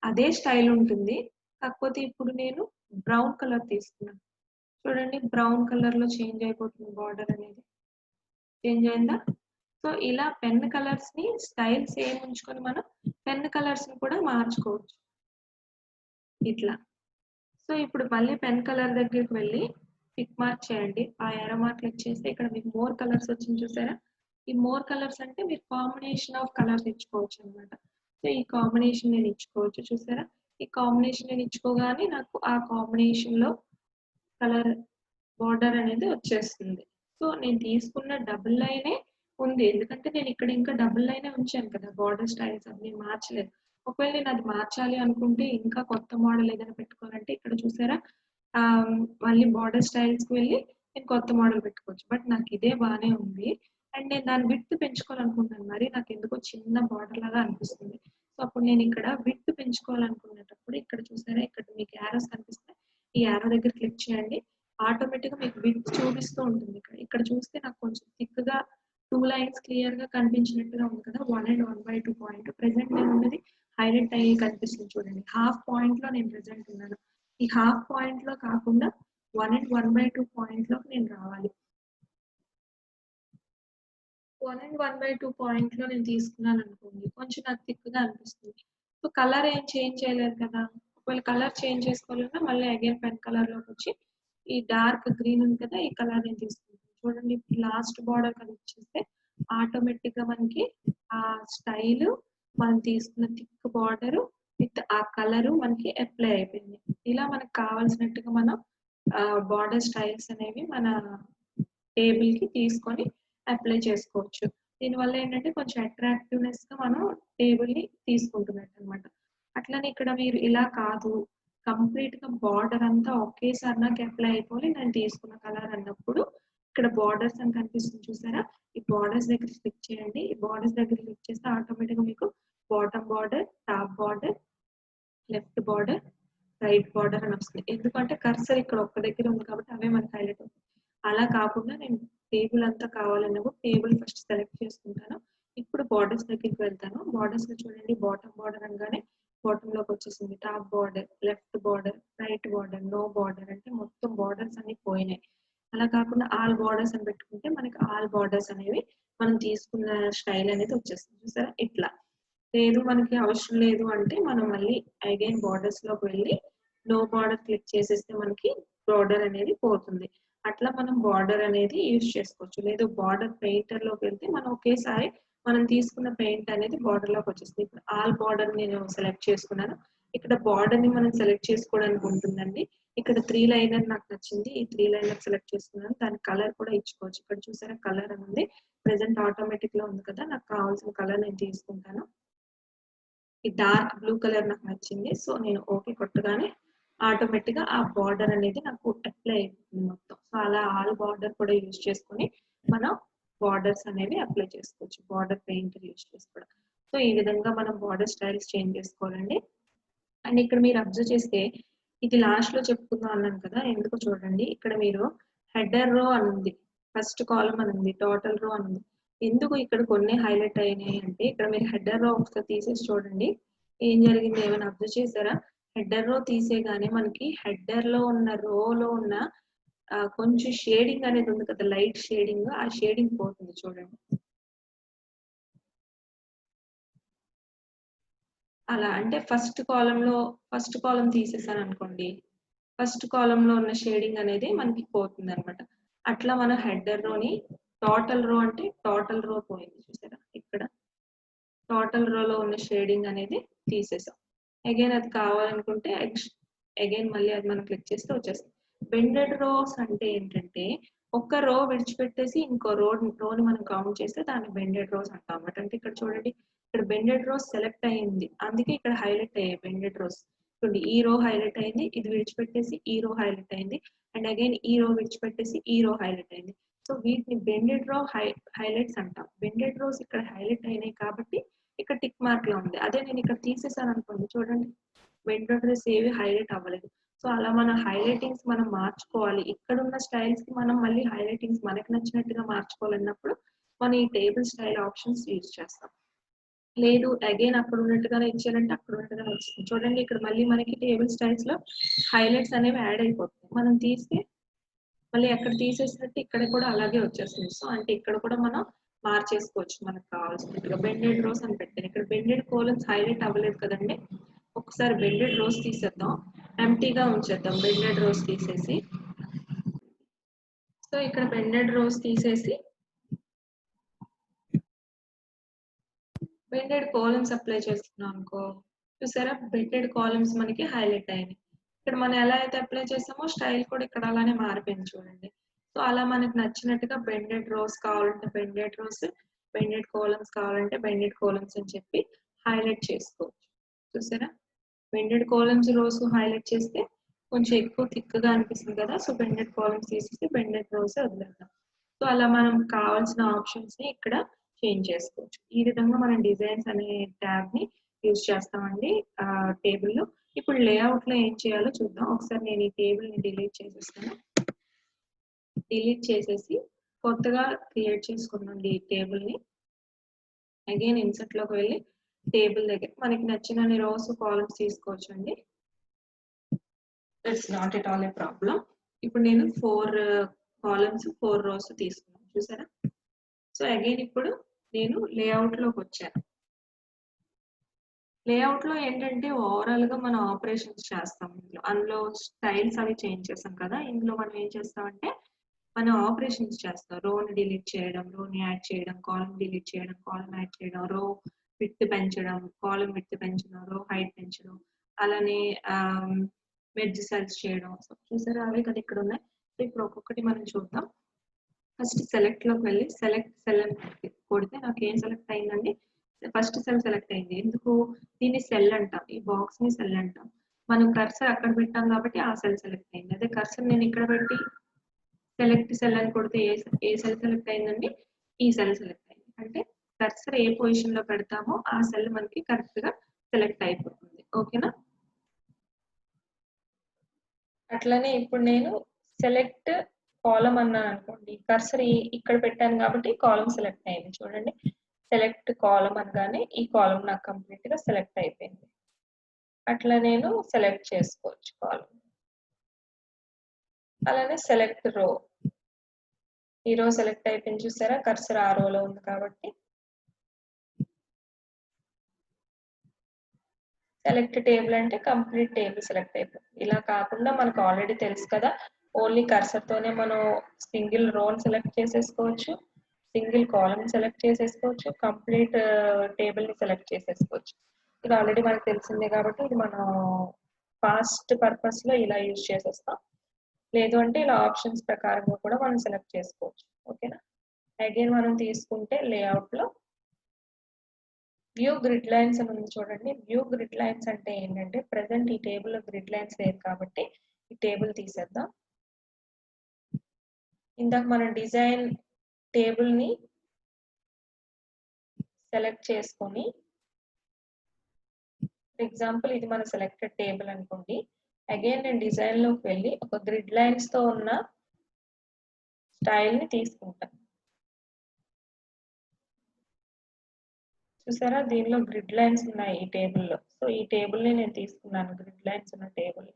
అదే స్టైల్ ఉంటుంది. కాకపోతే ఇప్పుడు నేను బ్రౌన్ కలర్ తీసుకున్నాను. చూడండి బ్రౌన్ కలర్‌లో చేంజ్ అయిపోతుంది బార్డర్ అనేది. చేంజ్ అయిందా? సో, ఇలా పెన్ కలర్స్‌ని స్టైల్ సేమ్ ఉంచుకొని మనం పెన్ కలర్స్‌ని కూడా మార్చుకోవచ్చు. ఇట్లా. సో, ఇప్పుడు మళ్ళీ పెన్ కలర్ దగ్గరికి వెళ్లి టిక్ మార్క్ చేయండి. ఆ యారో మార్క్ క్లిక్ చేస్తే ఇక్కడ మీకు మోర్ కలర్స్ వచ్చింది చూసారా? ఈ మోర్ కలర్స్ అంటే మీరు కాంబినేషన్ ఆఫ్ కలర్స్ ఇచ్చుకోవచ్చనమాట. సో, ఈ కాంబినేషన్ నేను ఇచ్చుకోవచ్చు చూసారా? ఈ కాంబినేషన్ నేను ఇచ్చుకోగానే నాకు ఆ కాంబినేషన్‌లో కలర్ బార్డర్ అనేది వచ్చేస్తుంది. సో, నేను తీసుకున్న డబుల్ లైనే ఉంది. ఎందుకంటే నేను ఇక్కడ ఇంకా డబుల్ లైనే ఉంచాను కదా! బార్డర్ స్టైల్స్ అవి నేను మార్చలేదు. ఒకవేళ నేను అది మార్చాలి అనుకుంటే ఇంకా కొత్త మోడల్ ఏదైనా పెట్టుకోవాలంటే ఇక్కడ చూసారా? మళ్ళీ బార్డర్ స్టైల్స్‌కి వెళ్ళి నేను కొత్త మోడల్ పెట్టుకోవచ్చు. బట్ నాకు ఇదే బానే ఉంది. అండ్ నేను దాని విడ్త్ పెంచుకోవాలనుకుంటున్నాను. మరి నాకెందుకో చిన్న బార్డర్ లాగా అనిపిస్తుంది. సో, అప్పుడు నేను ఇక్కడ విడ్త్ పెంచుకోవాలనుకునేటప్పుడు ఇక్కడ చూసారా? ఇక్కడ మీకు యారోస్ కనిపిస్తాయి. ఈ యారో దగ్గర క్లిక్ చేయండి. ఆటోమేటిక్‌గా మీకు విడ్త్ చూపిస్తూ ఉంటుంది ఇక్కడ. ఇక్కడ చూస్తే నాకు కొంచెం థిక్‌గా 2 లైన్స్ క్లియర్‌గా కనిపించినట్టుగా ఉంది కదా! 1 అండ్ 1/2 పాయింట్. ప్రెజెంట్ నేనున్నది హైలైట్ అయ్యి కనిపిస్తుంది చూడండి. హాఫ్ పాయింట్‌లో నేను ప్రెజెంట్ ఉన్నాను. ఈ హాఫ్ పాయింట్‌లో కాకుండా 1 అండ్ 1/2 పాయింట్‌లోకి నేను రావాలి. 1 అండ్ 1/2 పాయింట్‌లో నేను తీసుకున్నాననుకోండి. కొంచెం నాకు థిక్‌గా అనిపిస్తుంది. సో, కలర్ ఏం చేంజ్ చేయలేదు కదా! ఒకవేళ కలర్ చేంజ్ చేసుకోవాలన్నా మళ్ళీ అగైన్ పెన్ కలర్‌లోకొచ్చి ఈ డార్క్ గ్రీన్ ఉంది కదా! ఈ కలర్ నేను తీసుకుంటాను. చూడండి ఇప్పుడు లాస్ట్ బార్డర్ కనెక్ట్ చేస్తే ఆటోమేటిక్‌గా మనకి ఆ స్టైలు మనం తీసుకున్న థిక్ బార్డరు విత్ ఆ కలరు మనకి అప్లై అయిపోయింది. ఇలా మనకు కావాల్సినట్టుగా మనం బార్డర్ స్టైల్స్ అనేవి మన టేబుల్‌కి తీసుకొని అప్లై చేసుకోవచ్చు. దీనివల్ల ఏంటంటే కొంచెం అట్రాక్టివ్‌నెస్‌గా మనం టేబుల్‌ని తీసుకుంటున్నట్టనమాట. అట్లనే ఇక్కడ మీరు ఇలా కాదు, కంప్లీట్‌గా బార్డర్ అంతా ఒకేసారి నాకు అప్లై అయిపోవాలి నేను తీసుకున్న కలర్ అన్నప్పుడు, ఇక్కడ బార్డర్స్ అని కనిపిస్తుంది చూసారా? ఈ బార్డర్స్ దగ్గర క్లిక్ చేయండి. ఈ బార్డర్స్ దగ్గర క్లిక్ చేస్తే ఆటోమేటిక్‌గా మీకు bottom border, top border, left border, right border అని వస్తుంది. ఎందుకంటే కర్సర్ ఇక్కడ ఒక్క దగ్గర ఉంది కాబట్టి అవే మనకి హైలైట్ అవుతాయి. అలా కాకుండా నేను టేబుల్ అంతా కావాలన్నప్పుడు టేబుల్ ఫస్ట్ సెలెక్ట్ చేసుకుంటాను. ఇప్పుడు బార్డర్స్ దగ్గరికి వెళ్తాను. బార్డర్స్‌లో చూడండి బాటమ్ బార్డర్ అనగానే బాటమ్‌లోకి వచ్చేసింది. Top border, left border, right border, no border అంటే మొత్తం బార్డర్స్ అన్నీ పోయినాయి. అలా కాకుండా ఆల్ బార్డర్స్ అని పెట్టుకుంటే మనకి ఆల్ బార్డర్స్ అనేవి మనం తీసుకున్న స్టైల్ అనేది వచ్చేస్తుంది. చూసారా? ఇట్లా. లేదు మనకి అవసరం లేదు అంటే మనం మళ్ళీ అగైన్ బార్డర్స్‌లోకి వెళ్ళి నో బార్డర్ క్లిక్ చేసేస్తే మనకి బార్డర్ అనేది పోతుంది. అట్లా మనం బార్డర్ అనేది యూజ్ చేసుకోవచ్చు. లేదు బార్డర్ పెయింటర్ లోకి వెళ్తే మనం ఒకేసారి మనం తీసుకున్న పెయింట్ అనేది బార్డర్ లోకి వచ్చేస్తుంది. ఇప్పుడు ఆల్ బార్డర్ నేను సెలెక్ట్ చేసుకున్నాను. ఇక్కడ బార్డర్ ని మనం సెలెక్ట్ చేసుకోవడానికి ఉంటుందండి. ఇక్కడ 3 లైనర్ నాకు నచ్చింది. ఈ 3 లైనర్ సెలెక్ట్ చేసుకున్నాను. దాని కలర్ కూడా ఇచ్చుకోవచ్చు. ఇక్కడ చూసారా కలర్ అని ఉంది. ప్రెజెంట్ ఆటోమేటిక్ లో ఉంది కదా, నాకు కావాల్సిన కలర్ నేను తీసుకుంటాను. ఈ డార్క్ బ్లూ కలర్ నాకు నచ్చింది. సో నేను ఓకే కొట్టగానే ఆటోమేటిక్ గా ఆ బార్డర్ అనేది నాకు అప్లై అయిపోతుంది మొత్తం. సో అలా ఆల్ బార్డర్ కూడా యూజ్ చేసుకొని మనం బార్డర్స్ అనేవి అప్లై చేసుకోవచ్చు. బార్డర్ పెయింట్ యూజ్ చేసుకోవడం. సో ఈ విధంగా మనం బార్డర్ స్టైల్స్ చేంజ్ చేసుకోవాలండి. అండ్ ఇక్కడ మీరు అబ్జర్వ్ చేస్తే ఇది లాస్ట్ లో చెప్పుకుందాం అన్నాను కదా, ఎందుకు చూడండి. ఇక్కడ మీరు హెడర్ రో అని ఉంది, ఫస్ట్ కాలం అని ఉంది, టోటల్ రో అని ఉంది. ఎందుకు ఇక్కడ కొన్ని హైలైట్ అయినాయి అంటే, ఇక్కడ మీరు హెడర్ రో ఒకసారి తీసేసి చూడండి ఏం జరిగింది, ఏమైనా అబ్జర్వ్ చేశారా? హెడర్ రో తీసేగానే మనకి హెడర్ లో ఉన్న రోలో ఉన్న కొంచెం షేడింగ్ అనేది ఉంది కదా, లైట్ షేడింగ్, ఆ షేడింగ్ పోతుంది చూడండి. అలా అంటే ఫస్ట్ కాలం తీసేసాను అనుకోండి, ఫస్ట్ కాలంలో ఉన్న షేడింగ్ అనేది మనకి పోతుంది అనమాట. అట్లా మన హెడర్ రోని టోటల్ రో అంటే టోటల్ రో పోయింది చూసారా, ఇక్కడ టోటల్ రోలో ఉన్న షేడింగ్ అనేది తీసేసాం. అగైన్ అది కావాలనుకుంటే అగైన్ మళ్ళీ అది మనం క్లిక్ చేస్తే వచ్చేస్తుంది. బెండెడ్ రోస్ అంటే ఏంటంటే ఒక్క రో విడిచిపెట్టేసి ఇంకో రోని మనం కౌంట్ చేస్తే దాన్ని బెండెడ్ రోస్ అంటాం అన్నమాట. అంటే ఇక్కడ చూడండి, ఇక్కడ బెండెడ్ రోస్ సెలెక్ట్ అయ్యింది, అందుకే ఇక్కడ హైలైట్ అయ్యాయి బెండెడ్ రోస్. చూడండి ఈ రో హైలైట్ అయింది, ఇది విడిచిపెట్టేసి ఈ రో హైలైట్ అయింది, అండ్ అగైన్ ఈ రో విడిచిపెట్టేసి ఈ రో హైలైట్ అయింది. సో వీటిని బెండెడ్ రో హైలైట్స్ అంటాం. బెండెడ్ రోస్ ఇక్కడ హైలైట్ అయినాయి కాబట్టి ఇక్కడ టిక్ మార్క్ లో ఉంది. అదే నేను ఇక్కడ తీసేసాను అనుకోండి, చూడండి బెండెడ్ రోస్ ఏవి హైలైట్ అవ్వలేదు. సో అలా మన హైలైటింగ్స్ మనం మార్చుకోవాలి. ఇక్కడ ఉన్న స్టైల్స్ కి మనం మళ్ళీ హైలైటింగ్స్ మనకి నచ్చినట్టుగా మార్చుకోవాలన్నప్పుడు మనం ఈ టేబుల్ స్టైల్ ఆప్షన్స్ యూజ్ చేస్తాం. లేదు అగైన్ అక్కడ ఉన్నట్టుగానే ఇచ్చారంటే అక్కడ ఉన్నట్టుగానే వస్తుంది. చూడండి ఇక్కడ మళ్ళీ మనకి టేబుల్ స్టైల్స్ లో హైలైట్స్ అనేవి యాడ్ అయిపోతాయి. మనం తీస్తే మళ్ళీ ఎక్కడ తీసేసినట్టు ఇక్కడ కూడా అలాగే వచ్చేస్తుంది. సో అంటే ఇక్కడ కూడా మనం మార్చేసుకోవచ్చు మనకు కావాల్సినట్టుగా. బెండెడ్ రోస్ అని పెట్టాను, ఇక్కడ బెండెడ్ కోలన్స్ హైలైట్ అవ్వలేదు కదండి. ఒకసారి బెండెడ్ రోస్ తీసేద్దాం, ఎంటీగా ఉంచేద్దాం బెండెడ్ రోస్ తీసేసి. సో ఇక్కడ బెండెడ్ రోస్ తీసేసి బెండెడ్ కాలమ్స్ అప్లై చేస్తున్నాం అనుకో, చూసారా బెండెడ్ కాలమ్స్ మనకి హైలైట్ అయినాయి. ఇక్కడ మనం ఎలా అయితే అప్లై చేసామో స్టైల్ కూడా ఇక్కడ అలానే మారిపోయింది చూడండి. సో అలా మనకు నచ్చినట్టుగా బెండెడ్ రోస్ కావాలంటే బెండెడ్ రోస్, బెండెడ్ కాలమ్స్ కావాలంటే బెండెడ్ కాలమ్స్ అని చెప్పి హైలైట్ చేసుకోవచ్చు. చూసారా బెండెడ్ కాలమ్స్ రోస్ హైలైట్ చేస్తే కొంచెం ఎక్కువ థిక్ గా అనిపిస్తుంది కదా, సో బెండెడ్ కాలమ్స్ తీసేసి బెండెడ్ రోస్ వదిలేద్దాం. సో అలా మనం కావాల్సిన ఆప్షన్స్ ని ఇక్కడ చేంజ్ చేసుకోవచ్చు. ఈ విధంగా మనం డిజైన్స్ అనే ట్యాబ్ ని యూజ్ చేస్తామండి టేబుల్ లో. ఇప్పుడు లేఅవుట్ లో ఏం చేయాలో చూద్దాం. ఒకసారి నేను ఈ టేబుల్ ని డిలీట్ చేసేస్తాను. డిలీట్ చేసేసి కొత్తగా క్రియేట్ చేసుకున్నాండి ఈ టేబుల్ ని. అగైన్ ఇన్సర్ట్ లోకి వెళ్ళి టేబుల్ దగ్గర మనకి నచ్చిన రోస్ కాలమ్స్ తీసుకోవచ్చు అండి. It's not at all A problem. ఇప్పుడు నేను 4 కాలమ్స్ 4 రోస్ తీసుకున్నాను చూసారా. సో అగైన్ ఇప్పుడు నేను లేఅవుట్ లోకి వచ్చాను. లేఅవుట్ లో ఏంటంటే ఓవరాల్ గా మనం ఆపరేషన్స్ చేస్తాం. అందులో స్టైల్స్ అవి చేంజ్ చేస్తాం కదా, ఇందులో మనం ఏం చేస్తామంటే మనం ఆపరేషన్స్ చేస్తాం. రోని డిలీట్ చేయడం, రోని యాడ్ చేయడం, కాలమ్ డిలీట్ చేయడం, కాలమ్ యాడ్ చేయడం, రో విడ్త్ పెంచడం, కాలమ్ విడ్త్ పెంచడం, రో హైట్ పెంచడం, అలానే మెర్జ్ సెల్స్ చేయడం. చూసారా అవే కదా ఇక్కడ ఉన్నాయి. సో ఇప్పుడు ఒక్కొక్కటి మనం చూద్దాం. ఫస్ట్ సెలెక్ట్ లోకి వెళ్ళి సెలెక్ట్ సెల్ అని కొడితే నాకు ఏం సెలెక్ట్ అయిందండి, ఫస్ట్ సెల్ సెలెక్ట్ అయింది. ఎందుకు, దీన్ని సెల్ అంటాం, ఈ బాక్స్ ని సెల్ అంటాం. మనం కర్సర్ అక్కడ పెట్టాం కాబట్టి ఆ సెల్ సెలెక్ట్ అయింది. అదే కర్సర్ నేను ఇక్కడ పెట్టి సెలెక్ట్ సెల్ అని కొడితే ఏ సెల్ సెలెక్ట్ అయిందండి, ఈ సెల్ సెలెక్ట్ అయింది. అంటే కర్సర్ ఏ పొజిషన్ లో పెడతామో ఆ సెల్ మనకి కరెక్ట్ గా సెలెక్ట్ అయిపోతుంది. ఓకేనా. అట్లనే ఇప్పుడు నేను సెలెక్ట్ కాలమ్ అన్నాను అనుకోండి, కర్సర్ ఇక్కడ పెట్టాను కాబట్టి కాలమ్ సెలెక్ట్ అయింది. చూడండి సెలెక్ట్ కాలమ్ అనగానే ఈ కాలమ్ నాకు కంప్లీట్ గా సెలెక్ట్ అయిపోయింది. అట్లా నేను సెలెక్ట్ చేసుకోవచ్చు కాలమ్. అలానే సెలెక్ట్ రో, ఈ రో సెలెక్ట్ అయిపోయింది చూసారా, కర్సర్ ఆ రోలో ఉంది కాబట్టి. సెలెక్ట్ టేబుల్ అంటే కంప్లీట్ టేబుల్ సెలెక్ట్ అయిపోతుంది. ఇలా కాకుండా మనకు ఆల్రెడీ తెలుసు కదా ఓన్లీ కర్సర్ తోనే మనం సింగిల్ రోని సెలెక్ట్ చేసేసుకోవచ్చు, సింగిల్ కాలమ్ సెలెక్ట్ చేసేసుకోవచ్చు, కంప్లీట్ టేబుల్ ని సెలెక్ట్ చేసేసుకోవచ్చు. ఇది ఆల్రెడీ మనకు తెలిసిందే కాబట్టి ఇది మనం ఫాస్ట్ పర్పస్ లో ఇలా యూజ్ చేసేస్తాం. లేదు అంటే ఇలా ఆప్షన్స్ ప్రకారంగా కూడా మనం సెలెక్ట్ చేసుకోవచ్చు. ఓకేనా. అగైన్ మనం తీసుకుంటే లేఅవుట్ లో వ్యూ గ్రిడ్ లైన్స్ అని ఉంది చూడండి. వ్యూ గ్రిడ్ లైన్స్ అంటే ఏంటంటే ప్రెసెంట్ ఈ టేబుల్ లో గ్రిడ్ లైన్స్ లేదు కాబట్టి ఈ టేబుల్ తీసేద్దాం. ఇందాక మనం డిజైన్ టేబుల్ ని సెలెక్ట్ చేసుకొని, ఫర్ ఎగ్జాంపుల్ ఇది మన సెలెక్టెడ్ టేబుల్ అనుకోండి. అగైన్ నేను డిజైన్ లోకి వెళ్ళి ఒక గ్రిడ్ లైన్స్ తో ఉన్న స్టైల్ ని తీసుకుంటాను. చూసారా, దీనిలో గ్రిడ్ లైన్స్ ఉన్నాయి ఈ టేబుల్లో. సో ఈ టేబుల్ ని నేను తీసుకున్నాను, గ్రిడ్ లైన్స్ ఉన్న టేబుల్.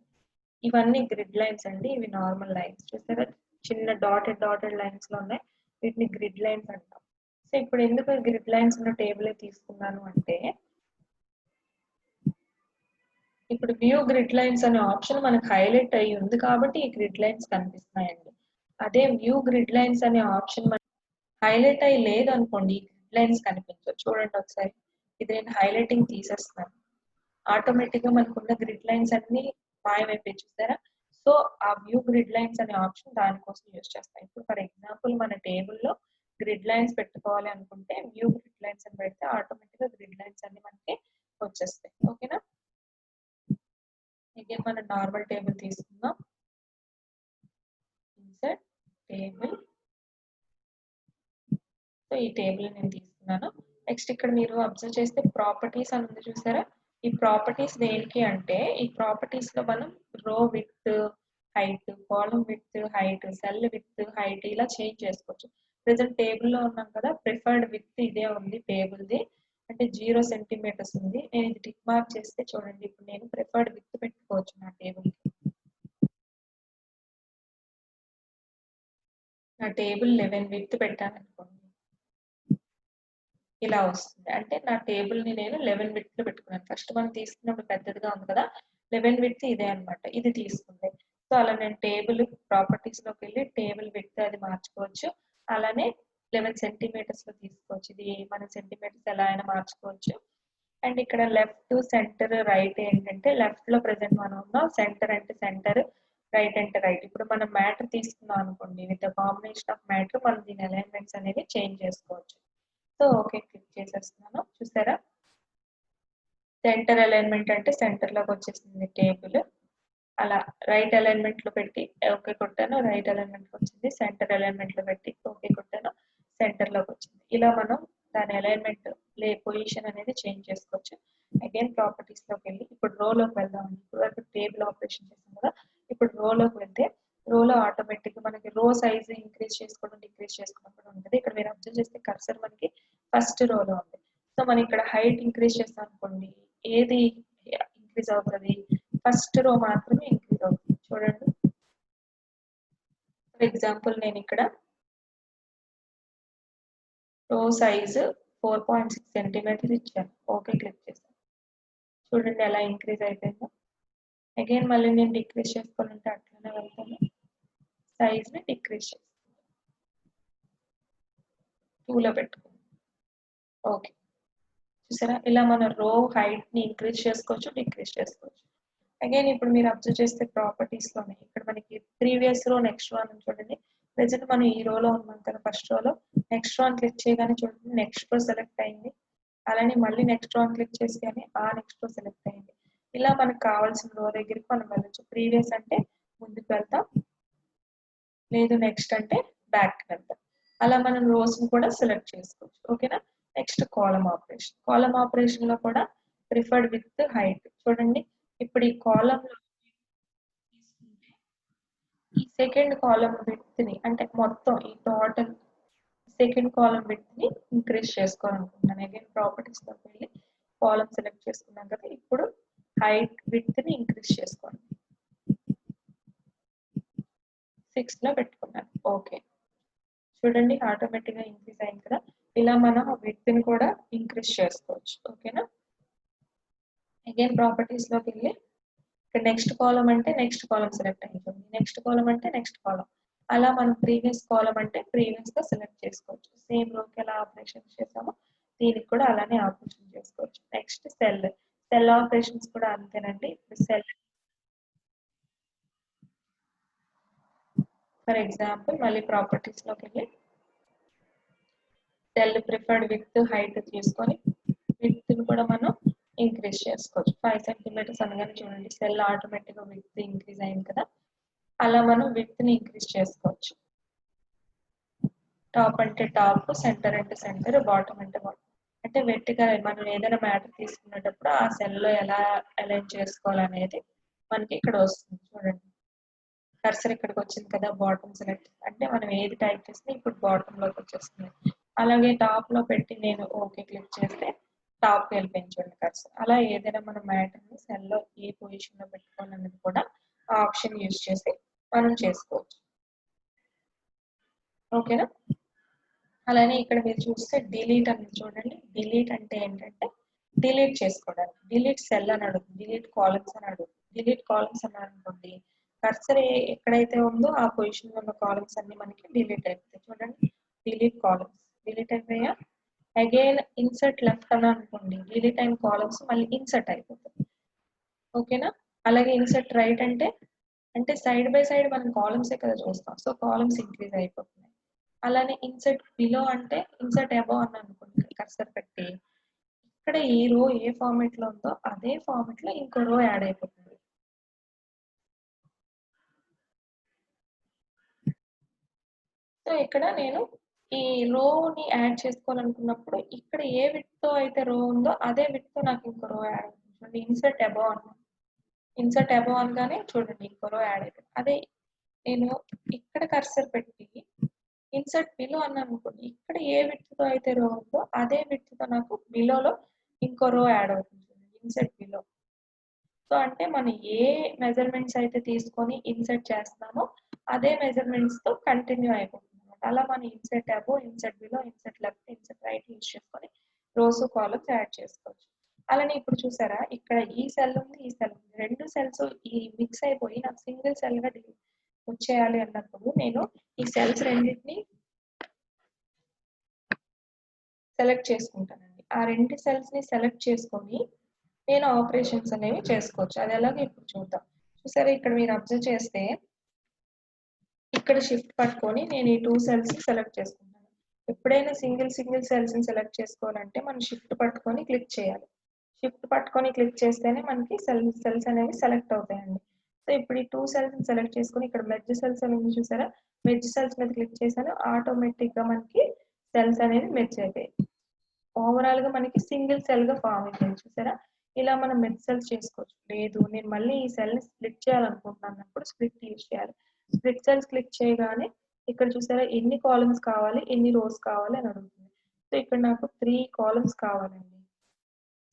ఇవన్నీ గ్రిడ్ లైన్స్ అండి, ఇవి నార్మల్ లైన్స్. చూసారా, చిన్న డాటెడ్ లైన్స్ లో ఉన్నాయి, వీటిని గ్రిడ్ లైన్స్ అంటాం. సో ఇప్పుడు ఎందుకు గ్రిడ్ లైన్స్ ఉన్న టేబుల్ తీసుకున్నాను అంటే, ఇప్పుడు వ్యూ గ్రిడ్ లైన్స్ అనే ఆప్షన్ మనకు హైలైట్ అయ్యి ఉంది కాబట్టి ఈ గ్రిడ్ లైన్స్ కనిపిస్తున్నాయండి. అదే వ్యూ గ్రిడ్ లైన్స్ అనే ఆప్షన్ హైలైట్ అయ్యి లేదు అనుకోండి, గ్రిడ్ లైన్స్ కనిపించవు. చూడండి ఒకసారి, ఇది నేను హైలైటింగ్ తీసేస్తున్నాను, ఆటోమేటిక్ గా మనకున్న గ్రిడ్ లైన్స్ అన్ని మాయమైపోయి. చూసారా. సో ఆ వ్యూ గ్రిడ్ లైన్స్ అనే ఆప్షన్ దానికోసం యూజ్ చేస్తాం. ఇప్పుడు ఫర్ ఎగ్జాంపుల్ మన టేబుల్లో గ్రిడ్ లైన్స్ పెట్టుకోవాలి అనుకుంటే వ్యూ గ్రిడ్ లైన్స్ అని పెడితే ఆటోమేటిక్ గా గ్రిడ్ లైన్స్ అన్ని మనకి వచ్చేస్తాయి. ఓకేనా. అగైన్ మనం నార్మల్ టేబుల్ తీసుకుందాం. Insert table. సో ఈ టేబుల్ నేను తీసుకున్నాను. నెక్స్ట్ ఇక్కడ మీరు అబ్జర్వ్ చేస్తే ప్రాపర్టీస్ అని ఉంది చూసారా. ఈ ప్రాపర్టీస్ దేనికి అంటే, ఈ ప్రాపర్టీస్ లో మనం రో width, height, column width, height, cell width, height ఇలా చేంజ్ చేసుకోవచ్చు. ప్రెసెంట్ టేబుల్ లో ఉన్నాం కదా, ప్రిఫర్డ్ విడ్త్ ఇదే ఉంది టేబుల్ది, అంటే 0 సెంటీమీటర్స్ ఉంది. నేను ఇది టిక్ మార్క్ చేస్తే చూడండి, ఇప్పుడు నేను ప్రిఫర్డ్ విడ్త్ పెట్టుకోవచ్చు నా టేబుల్ కి. నా టేబుల్ 11 విడ్త్ పెట్టాను అనుకోండి, ఇలా వస్తుంది. అంటే నా టేబుల్ ని నేను 11 విడ్త్ లో పెట్టుకున్నాను. ఫస్ట్ మనం తీసుకున్నప్పుడు పెద్దదిగా ఉంది కదా, 11 విడ్త్ ఇదే అనమాట, ఇది తీసుకుంది. సో అలా నేను టేబుల్ ప్రాపర్టీస్ లోకి వెళ్ళి టేబుల్ విడ్త్ అది మార్చుకోవచ్చు. అలానే 11 సెంటీమీటర్స్ లో తీసుకోవచ్చు, ఇది మన సెంటీమీటర్స్ ఎలా అయినా మార్చుకోవచ్చు. అండ్ ఇక్కడ లెఫ్ట్, సెంటర్, రైట్ ఏంటంటే, లెఫ్ట్ లో ప్రెసెంట్ మనం ఉన్నాం, సెంటర్ అంటే సెంటర్, రైట్ అంటే రైట్. ఇప్పుడు మనం మ్యాటర్ తీసుకున్నాం అనుకోండి, with the combination of matter మనం దీని అలైన్మెంట్స్ అనేది చేంజ్ చేసుకోవచ్చు. సో ఓకే క్లిక్ చేసేస్తున్నాను. చూసారా, సెంటర్ అలైన్మెంట్ అంటే సెంటర్ లోకి వచ్చేసింది టేబుల్. అలా రైట్ అలైన్మెంట్ లో పెట్టి ఓకే కొట్టాను, రైట్ అలైన్మెంట్ వచ్చింది. సెంటర్ అలైన్మెంట్ లో పెట్టి ఓకే కొట్టాను, సెంటర్ లోకి వచ్చింది. ఇలా మనం దాని అలైన్మెంట్ పొజిషన్ అనేది చేంజ్ చేసుకోవచ్చు. అగైన్ ప్రాపర్టీస్ లోకి వెళ్ళి ఇప్పుడు రోలోకి వెళ్దాం. ఇప్పుడు టేబుల్ ఆపరేషన్ చేసాం కదా, ఇప్పుడు రోలోకి వెళ్తే రోలో ఆటోమేటిక్ గా మనకి రో సైజ్ ఇంక్రీజ్ చేసుకోవడం, డిక్రీజ్ చేసుకోవడం కూడా ఉంటుంది. ఇక్కడ మీరు అబ్జర్వ్ చేస్తే కర్సర్ మనకి ఫస్ట్ రోలో ఉంది. సో మనం ఇక్కడ హైట్ ఇంక్రీజ్ చేస్తాం అనుకోండి, ఏది ఇంక్రీజ్ అవుతుంది, ఫస్ట్ రో మాత్రమే ఇంక్రీజ్ అవుతుంది. చూడండి, ఫర్ ఎగ్జాంపుల్ నేను ఇక్కడ రో సైజ్ 4.6 సెంటీమీటర్ ఇచ్చాను, ఓకే క్లిక్ చేశాను. చూడండి ఎలా ఇంక్రీజ్ అయిపోయిందో. అగైన్ మళ్ళీ నేను డిక్రీజ్ చేసుకోవాలంటే అట్లనే వెళ్తాను, సైజ్ ని డిక్రీజ్ చేస్తాను, 2లో పెట్టుకున్నాను. ఓకే, చూసారా, ఇలా మన రో హైట్ ని ఇంక్రీజ్ చేసుకోవచ్చు, డిక్రీజ్ చేసుకోవచ్చు. అగైన్ ఇప్పుడు మీరు అబ్జర్వ్ చేస్తే ప్రాపర్టీస్ లోనే ఇక్కడ మనకి ప్రీవియస్ రో, నెక్స్ట్ రో అని చూడండి. ప్రెసెంట్ మనం ఈ రోలో ఉన్నాం కదా, ఫస్ట్ రోలో. నెక్స్ట్ రో అని క్లిక్ చేయగానే చూడండి నెక్స్ట్ రో సెలెక్ట్ అయింది. అలానే మళ్ళీ నెక్స్ట్ రో అని క్లిక్ చేస్తేనే ఆ నెక్స్ట్ రో సెలెక్ట్ అయింది. ఇలా మనకు కావాల్సిన రో దగ్గరికి మనం వెళ్ళొచ్చు. ప్రీవియస్ అంటే ముందుకు వెళ్తాం, లేదు నెక్స్ట్ అంటే బ్యాక్ వెళ్తాం. అలా మనం రోస్ ని కూడా సెలెక్ట్ చేసుకోవచ్చు. ఓకేనా. Next column operation. Column operation లో కూడా ప్రిఫర్డ్ విత్ హైట్. చూడండి, ఇప్పుడు ఈ కాలమ్ లో తీసుకుంటే ఈ సెకండ్ కాలమ్ విడ్త్ ని, అంటే మొత్తం ఈ టోటల్ సెకండ్ కాలమ్ విడ్త్ ని ఇంక్రీజ్ చేసుకోవాలనుకుంటున్నాను. అగైన్ ప్రాపర్టీస్ లోకి వెళ్ళి కాలమ్ సెలెక్ట్ చేసుకున్నాం కదా, ఇప్పుడు హైట్ విడ్త్ ని ఇంక్రీజ్ చేసుకోండి, 6 లో పెట్టుకున్నాను. ఓకే, చూడండి ఆటోమేటిక్ గా ఇంక్రీజ్ అయింది కదా. ఇలా మనం విడ్త్ ని కూడా ఇంక్రీజ్ చేసుకోవచ్చు. ఓకేనా. అగైన్ ప్రాపర్టీస్ లోకి వెళ్ళి ఇక్కడ నెక్స్ట్ కాలం అంటే నెక్స్ట్ కాలం సెలెక్ట్ అయిపోతుంది, నెక్స్ట్ కాలం అంటే నెక్స్ట్ కాలం. అలా మనం ప్రీవియస్ కాలం అంటే ప్రీవియస్ గా సెలెక్ట్ చేసుకోవచ్చు. సేమ్ రోకి ఎలా ఆపరేషన్ చేసామో దీనికి కూడా అలానే ఆపరేషన్ చేసుకోవచ్చు. నెక్స్ట్ సెల్ ఆపరేషన్స్ కూడా అంతేనండి. ఇప్పుడు సెల్ ఫర్ ఎగ్జాంపుల్ మళ్ళీ ప్రాపర్టీస్ లోకి వెళ్ళి సెల్ ప్రిఫర్డ్ విత్ హైట్ తీసుకొని విత్ కూడా మనం ఇంక్రీజ్ చేసుకోవచ్చు. 5 సెంటీమీటర్స్ అనగానే చూడండి సెల్ ఆటోమేటిక్ గా విత్ ఇంక్రీజ్ అయింది కదా. అలా మనం విత్ ని ఇంక్రీజ్ చేసుకోవచ్చు. టాప్ అంటే టాప్, సెంటర్ అంటే సెంటర్, బాటమ్ అంటే బాటమ్. అంటే వెర్టికల్ మనం ఏదైనా మ్యాటర్ తీసుకునేటప్పుడు ఆ సెల్ లో ఎలా అలైన్ చేసుకోవాలనేది మనకి ఇక్కడ వస్తుంది. చూడండి కర్సర్ ఇక్కడికి వచ్చింది కదా, బాటమ్ సెలెక్ట్ అంటే మనం ఏది టైప్ చేస్తే ఇప్పుడు బాటమ్ లోకి వచ్చేస్తుంది. అలాగే టాప్ లో పెట్టి నేను ఓకే క్లిక్ చేస్తే టాప్ వెళ్ళిపోయింది చూడండి కర్సర్. అలా ఏదైనా మన మ్యాటర్ ని సెల్ లో ఏ పొజిషన్ లో పెట్టుకోవాలనేది కూడా ఆ ఆప్షన్ యూజ్ చేసి మనం చేసుకోవచ్చు. ఓకేనా. అలానే ఇక్కడ మీరు చూస్తే డిలీట్ అని చూడండి. డిలీట్ అంటే ఏంటంటే డిలీట్ చేసుకోవడానికి. డిలీట్ సెల్ అని అడుగుతుంది, డిలీట్ కాలమ్స్ అని అడుగుతుంది. డిలీట్ కాలమ్స్ అని అనుకోండి కర్సర్ ఎక్కడైతే ఉందో ఆ పొజిషన్ లో ఉన్న కాలమ్స్ అన్ని మనకి డిలీట్ అయిపోతాయి. చూడండి డిలీట్ కాలమ్స్ డిలీట్ అయిపోయా. అగైన్ ఇన్సర్ట్ లెఫ్ట్ అని అనుకోండి డిలీట్ అయిన కాలమ్స్ మళ్ళీ ఇన్సర్ట్ అయిపోతాయి. ఓకేనా. అలాగే ఇన్సర్ట్ రైట్ అంటే అంటే సైడ్ బై సైడ్ మనం కాలమ్సే కదా చూస్తాం, సో కాలమ్స్ ఇంక్రీజ్ అయిపోతున్నాయి. అలానే ఇన్సర్ట్ బిలో అంటే ఇన్సర్ట్ అబౌవ్ అని అనుకోండి కర్సర్ పెట్టి ఇక్కడ ఈ రో ఏ ఫార్మాట్ లో ఉందో అదే ఫార్మాట్ లో ఇంకో రో యాడ్ అయిపోతుంది. సో ఇక్కడ నేను ఈ రోని యాడ్ చేసుకోవాలనుకున్నప్పుడు ఇక్కడ ఏ విత్ తో అయితే రో ఉందో అదే విత్ తో నాకు ఇంకో రో యాడ్ అవుతుంది. చూడండి ఇన్సర్ట్ అబౌవ్ అన్న ఇన్సర్ట్ అబౌవ్ అనగానే చూడండి ఇంకో రో యాడ్ అవుతుంది. అదే నేను ఇక్కడ కర్సర్ పెట్టి ఇన్సర్ట్ బిలో అని అనుకోండి ఇక్కడ ఏ విత్ తో అయితే రో ఉందో అదే విత్ తో నాకు బిలోలో ఇంకో రో యాడ్ అవుతుంది. Insert below. సో అంటే మనం ఏ మెజర్మెంట్స్ అయితే తీసుకొని ఇన్సర్ట్ చేస్తున్నామో అదే మెజర్మెంట్స్ తో కంటిన్యూ అయిపోతుంది అనమాట. అలా మనం insert above, insert below, insert left, insert right use చేసుకొని రోస్ కాలమ్స్ యాడ్ చేసుకోవచ్చు. అలానే ఇప్పుడు చూసారా ఇక్కడ ఈ సెల్ ఉంది, ఈ సెల్ ఉంది, రెండు సెల్స్ ఈ మిక్స్ అయిపోయి నాకు సింగిల్ సెల్ గా వచ్చేయాలి అన్నప్పుడు నేను ఈ సెల్స్ రెండింటిని సెలెక్ట్ చేసుకుంటానండి. ఆ రెండు సెల్స్ ని సెలెక్ట్ చేసుకొని నేను ఆపరేషన్స్ అనేవి చేసుకోవచ్చు. అది ఎలాగో ఇప్పుడు చూద్దాం. చూసారా ఇక్కడ మీరు అబ్జర్వ్ చేస్తే ఇక్కడ షిఫ్ట్ పట్టుకొని నేను ఈ 2 సెల్స్ సెలెక్ట్ చేసుకుంటాను. ఎప్పుడైనా సింగిల్ సెల్స్ ని సెలెక్ట్ చేసుకోవాలంటే మనం షిఫ్ట్ పట్టుకొని క్లిక్ చేయాలి. షిఫ్ట్ పట్టుకొని క్లిక్ చేస్తేనే మనకి సెల్స్ అనేవి సెలెక్ట్ అవుతాయండి. సో ఇప్పుడు ఈ 2 సెల్స్ ని సెలెక్ట్ చేసుకొని ఇక్కడ మెర్జ్ సెల్స్ అనేది చూసారా, మెర్జ్ సెల్స్ మీద క్లిక్ చేశాను ఆటోమేటిక్ గా మనకి సెల్స్ అనేవి మెర్జ్ అయిపోయాయి. ఓవరాల్ గా మనకి సింగిల్ సెల్ గా ఫామ్ అయిపోయింది చూసారా. ఇలా మనం మెర్జ్ సెల్స్ చేసుకోవచ్చు. లేదు నేను మళ్ళీ ఈ సెల్ ని స్ప్లిట్ చేయాలనుకుంటున్నప్పుడు స్ప్లిట్ యూజ్ చేయాలి. స్ప్లిట్ సెల్స్ క్లిక్ చేయగానే ఇక్కడ చూసారా ఎన్ని కాలమ్స్ కావాలి, ఎన్ని రోస్ కావాలి అని అడుగుతుంది. సో ఇక్కడ నాకు 3 కాలమ్స్ కావాలండి.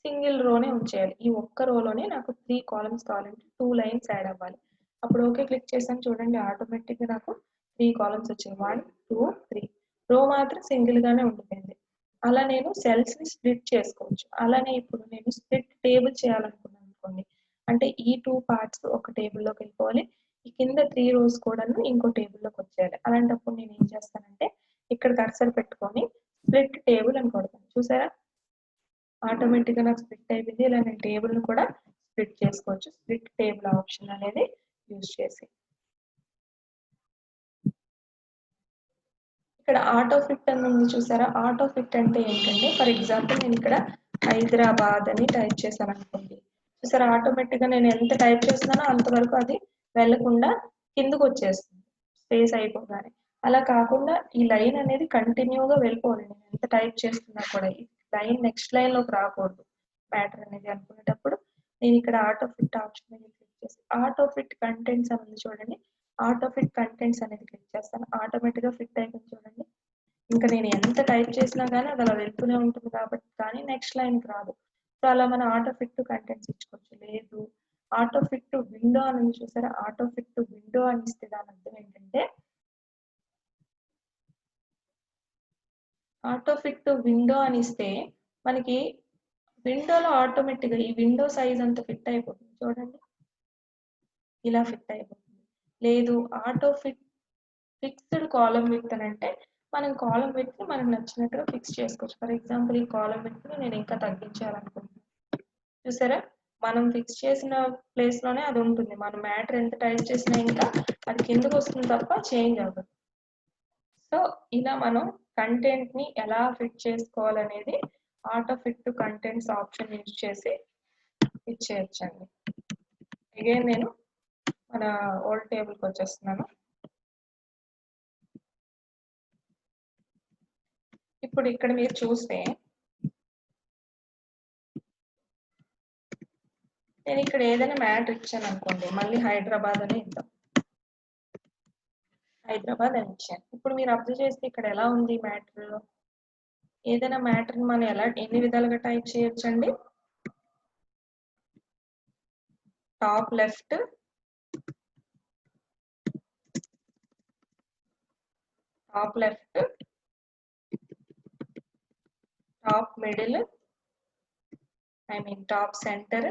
సింగిల్ రోనే ఉంచేయాలి. ఈ ఒక్క రోలోనే నాకు 3 కాలమ్స్ కావాలంటే 2 లైన్స్ యాడ్ అవ్వాలి. అప్పుడు ఓకే క్లిక్ చేశాను చూడండి ఆటోమేటిక్ గా నాకు 3 కాలమ్స్ వచ్చాయి. 1 2 3. రో మాత్రం సింగిల్ గానే ఉండిపోయింది. అలా నేను సెల్స్ ని స్ప్లిట్ చేసుకోవచ్చు. అలానే ఇప్పుడు నేను స్ప్లిట్ టేబుల్ చేయాలనుకున్నాను అనుకోండి, అంటే ఈ 2 పార్ట్స్ ఒక టేబుల్ లోకి వెళ్ళిపోవాలి, ఈ కింద 3 రోస్ కూడా ఇంకో టేబుల్ లోకి వచ్చేయాలి. అలాంటప్పుడు నేను ఏం చేస్తానంటే ఇక్కడ కర్సర్ పెట్టుకొని స్ప్లిట్ టేబుల్ అని కొడతాను. చూసారా ఆటోమేటిక్ గా నాకు స్ప్లిట్ అయిపోయింది. ఇలా నేను టేబుల్ ను కూడా స్ప్లిట్ చేసుకోవచ్చు. స్ప్లిట్ టేబుల్ ఆప్షన్ అనేది యూజ్ చేసి ఇక్కడ ఆటో ఫిట్ అని ఉంది చూసారా. ఆటో ఫిట్ అంటే ఏంటంటే ఫర్ ఎగ్జాంపుల్ నేను ఇక్కడ హైదరాబాద్ అని టైప్ చేశాను అనుకోండి, చూసారా ఆటోమేటిక్ గా నేను ఎంత టైప్ చేస్తున్నానో అంతవరకు అది వెళ్లకుండా కిందకు వచ్చేస్తుంది స్పేస్ అయిపోగానే. అలా కాకుండా ఈ లైన్ అనేది కంటిన్యూగా వెళ్ళిపోవాలి. నేను ఎంత టైప్ చేస్తున్నా కూడా ఈ లైన్ నెక్స్ట్ లైన్ లోకి రాకూడదు మ్యాటర్ అనేది అనుకునేటప్పుడు నేను ఇక్కడ ఆటో ఫిట్ ఆప్షన్ మీద క్లిక్ చేసి ఆటో ఫిట్ కంటెంట్స్ అని ఉంది చూడండి, ఆటో ఫిట్ కంటెంట్స్ అనేది క్లిక్ చేస్తాను. ఆటోమేటిక్ గా ఫిట్ అయిపోయింది చూడండి. ఇంకా నేను ఎంత టైప్ చేసినా కానీ అది అలా వెళ్తూనే ఉంటుంది కాబట్టి కానీ నెక్స్ట్ లైన్ కి రాదు. సో అలా మనం ఆటో ఫిట్ టు కంటెంట్స్ ఇచ్చుకోవచ్చు. లేదు ఆటో ఫిట్ టు విండో అని చూసారా, ఆటో ఫిట్ టు విండో అని ఇస్తే దాని అర్థం ఏంటంటే ఆటో ఫిట్ టు విండో అని ఇస్తే మనకి విండోలో ఆటోమేటిక్ గా ఈ విండో సైజ్ అంతా ఫిట్ అయిపోతుంది చూడండి. ఇలా ఫిట్ అయిపోతుంది. లేదు ఆటో ఫిక్స్డ్ కాలమ్ విడ్త్ అని అంటే మనం కాలమ్ విడ్త్ ని మనకు నచ్చినట్టుగా ఫిక్స్ చేసుకోవచ్చు. ఫర్ ఎగ్జాంపుల్ ఈ కాలమ్ విడ్త్ ని నేను ఇంకా తగ్గించాలనుకుంటున్నాను. చూసారా, మనం ఫిక్స్ చేసిన ప్లేస్ లోనే అది ఉంటుంది. మనం మ్యాటర్ ఎంత టైప్ చేసినా ఇంకా అది కిందకు వస్తుంది తప్ప చేంజ్ అవ్వదు. సో ఇలా మనం కంటెంట్ ని ఎలా ఫిట్ చేసుకోవాలనేది auto fit to contents option use చేసి ఇచ్చేయచ్చండి. అగైన్ నేను మన ఓల్డ్ టేబుల్కి వచ్చేస్తున్నాను. ఇప్పుడు ఇక్కడ మీరు చూస్తే నేను ఇక్కడ ఏదైనా మ్యాటర్ ఇచ్చాను అనుకోండి, మళ్ళీ హైదరాబాద్ అని ఇద్దాం. హైదరాబాద్ అని ఇచ్చాను. ఇప్పుడు మీరు అబ్జర్వ్ చేస్తే ఇక్కడ ఎలా ఉంది మ్యాటర్, ఏదైనా మ్యాటర్ మనం ఎన్ని విధాలుగా టైప్ చేయొచ్చండి. Top left, top middle, top centre,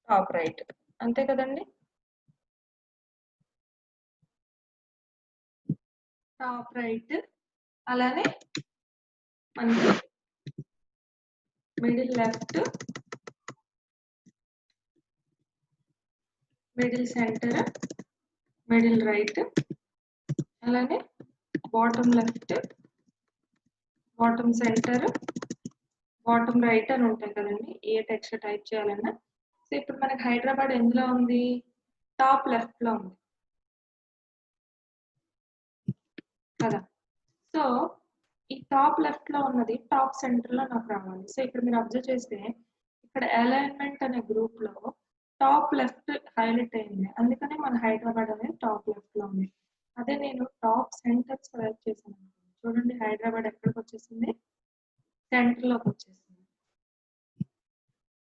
top right, అంతే కదండి. టాప్ రైట్, అలానే మనకి middle left, middle centre, middle right, అలానే bottom left, bottom centre, bottom right అని ఉంటాయి కదండి ఏ టెక్స్ట్ టైప్ చేయాలన్నా. సో ఇప్పుడు మనకి హైదరాబాద్ ఎందులో ఉంది, టాప్ లెఫ్ట్ లో ఉంది కదా. సో ఈ టాప్ లెఫ్ట్ లో ఉన్నది టాప్ సెంటర్ లో నాకు రావాలి. సో ఇక్కడ మీరు అబ్జర్వ్ చేస్తే ఇక్కడ అలైన్మెంట్ అనే గ్రూప్ లో టాప్ లెఫ్ట్ హైలైట్ అయింది, అందుకనే మన హైదరాబాద్ అనేది టాప్ లెఫ్ట్ లో ఉంది. అదే నేను టాప్ సెంటర్ సెలెక్ట్ చేశాను, చూడండి హైదరాబాద్ ఎక్కడికి వచ్చేసింది, సెంటర్ లోకి వచ్చేసింది.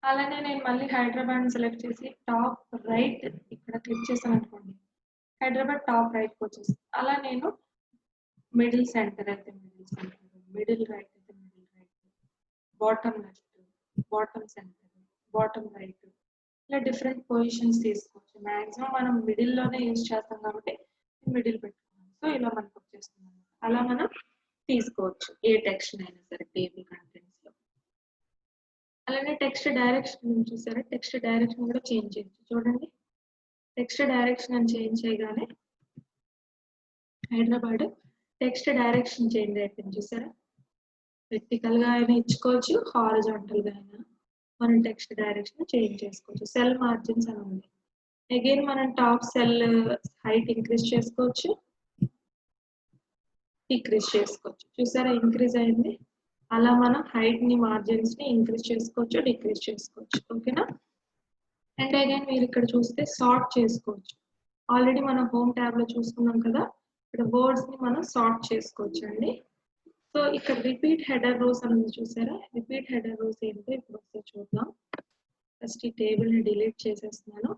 అలానే నేను మళ్ళీ హైదరాబాద్ సెలెక్ట్ చేసి టాప్ రైట్ ఇక్కడ క్లిక్ చేశాను అనుకోండి, హైదరాబాద్ టాప్ రైట్ వచ్చేసింది. అలా నేను మిడిల్ సెంటర్ అయితే మిడిల్ సెంటర్, మిడిల్ రైట్ అయితే middle right, bottom left, bottom centre, bottom right, ఇలా డిఫరెంట్ పొజిషన్స్ తీసుకోవచ్చు. మాక్సిమం మనం మిడిల్ లోనే యూజ్ చేస్తాం కాబట్టి మిడిల్ పెట్టుకున్నాం. సో ఇలా మనకు వచ్చేస్తుంది. అలా మనం తీసుకోవచ్చు ఏ టెక్స్ట్ అయినా సరే టేబుల్ కంటెంట్స్ లో. అలానే టెక్స్ట్ డైరెక్షన్ చూసారా, టెక్స్ట్ డైరెక్షన్ కూడా చేంజ్ చేయొచ్చు. చూడండి టెక్స్ట్ డైరెక్షన్ అని చేంజ్ చేయగానే హైదరాబాద్ టెక్స్ట్ డైరెక్షన్ చేంజ్ అయిపోయింది. చూసారా, వెర్టికల్ గా అయినా ఇచ్చుకోవచ్చు, హారిజాంటల్ గా అయినా మనం టెక్స్ట్ డైరెక్షన్ చేంజ్ చేసుకోవచ్చు. సెల్ మార్జిన్స్ అని ఉంది, అగైన్ మనం టాప్ సెల్ హైట్ ఇంక్రీజ్ చేసుకోవచ్చు, డిక్రీజ్ చేసుకోవచ్చు. చూసారా ఇంక్రీజ్ అయింది. అలా మనం హైట్ ని మార్జిన్స్ ని ఇంక్రీజ్ చేసుకోవచ్చు, డిక్రీజ్ చేసుకోవచ్చు. ఓకేనా. అండ్ అగైన్ మీరు ఇక్కడ చూస్తే సార్ట్ చేసుకోవచ్చు. ఆల్రెడీ మనం హోమ్ ట్యాబ్ లో చూసుకున్నాం కదా, ఇక్కడ వర్డ్స్ ని మనం సార్ట్ చేసుకోవచ్చు అండి. సో ఇక్కడ రిపీట్ హెడర్ రోస్ అనేది చూసారా, రిపీట్ హెడర్ రోస్ ఏంటో ఇప్పుడు ఒకసారి చూద్దాం. ఫస్ట్ ఈ టేబుల్ ని డిలీట్ చేసేస్తున్నాను,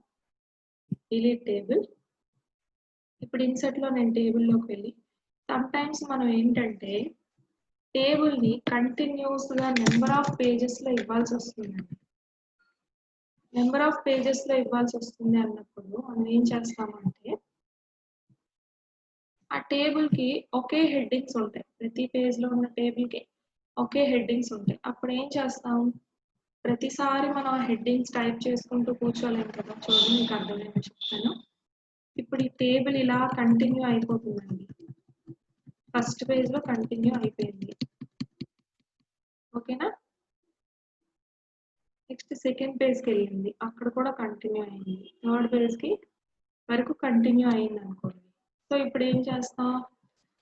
డిలీట్ టేబుల్. ఇప్పుడు ఇన్సర్ట్ లో నేను టేబుల్ లోకి వెళ్ళి సమ్ టైమ్స్ మనం ఏంటంటే టేబుల్ ని కంటిన్యూస్ గా నెంబర్ ఆఫ్ పేజెస్ లో ఇవ్వాల్సి వస్తుందండి. నెంబర్ ఆఫ్ పేజెస్ లో ఇవ్వాల్సి వస్తుంది అన్నప్పుడు మనం ఏం చేస్తామంటే ఆ టేబుల్ కి ఒకే హెడ్డింగ్స్ ఉంటాయి, ప్రతి పేజ్ లో ఉన్న టేబుల్ కి ఒకే హెడ్డింగ్స్ ఉంటాయి. అప్పుడు ఏం చేస్తాం, ప్రతిసారి మనం ఆ హెడ్డింగ్స్ టైప్ చేసుకుంటూ కూర్చోలేము కదా. చూడండి మీకు అర్థమయ్యేలా చెప్తాను. ఇప్పుడు ఈ టేబుల్ ఇలా కంటిన్యూ అయిపోతుందండి, ఫస్ట్ పేజ్ లో కంటిన్యూ అయిపోయింది. ఓకేనా. నెక్స్ట్ సెకండ్ పేజ్ కి వెళ్ళింది, అక్కడ కూడా కంటిన్యూ అయింది. థర్డ్ పేజ్ కి వరకు కంటిన్యూ అయింది అనుకోండి. సో ఇప్పుడు ఏం చేస్తాం,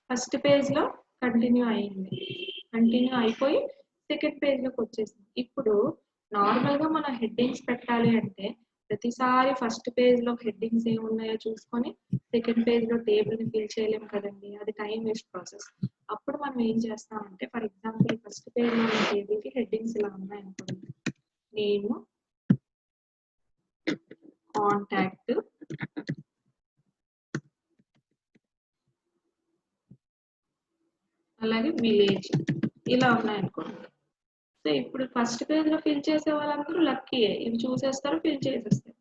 ఫస్ట్ పేజ్ లో కంటిన్యూ అయింది, కంటిన్యూ అయిపోయి సెకండ్ పేజ్ లోకి వచ్చేసింది. ఇప్పుడు నార్మల్ గా మన హెడ్డింగ్స్ పెట్టాలి అంటే ప్రతిసారి ఫస్ట్ పేజ్ లో హెడ్డింగ్స్ ఏమున్నాయో చూసుకొని సెకండ్ పేజ్ లో టేబుల్ ని ఫిల్ చేయలేము కదండి, అది టైం వేస్ట్ ప్రాసెస్. అప్పుడు మనం ఏం చేస్తామంటే ఫర్ ఎగ్జాంపుల్ ఫస్ట్ పేజ్ లో ఉన్న టేబుల్ కి హెడ్డింగ్స్ ఇలా ఉన్నాయి అనుకోండి, నేమ్, కాంటాక్ట్, అలాగే విలేజ్ ఇలా ఉన్నాయనుకోండి. సో ఇప్పుడు ఫస్ట్ పేజ్లో ఫిల్ చేసే వాళ్ళందరూ లక్కీయే, ఇవి చూసేస్తారు, ఫిల్ చేసేస్తారు.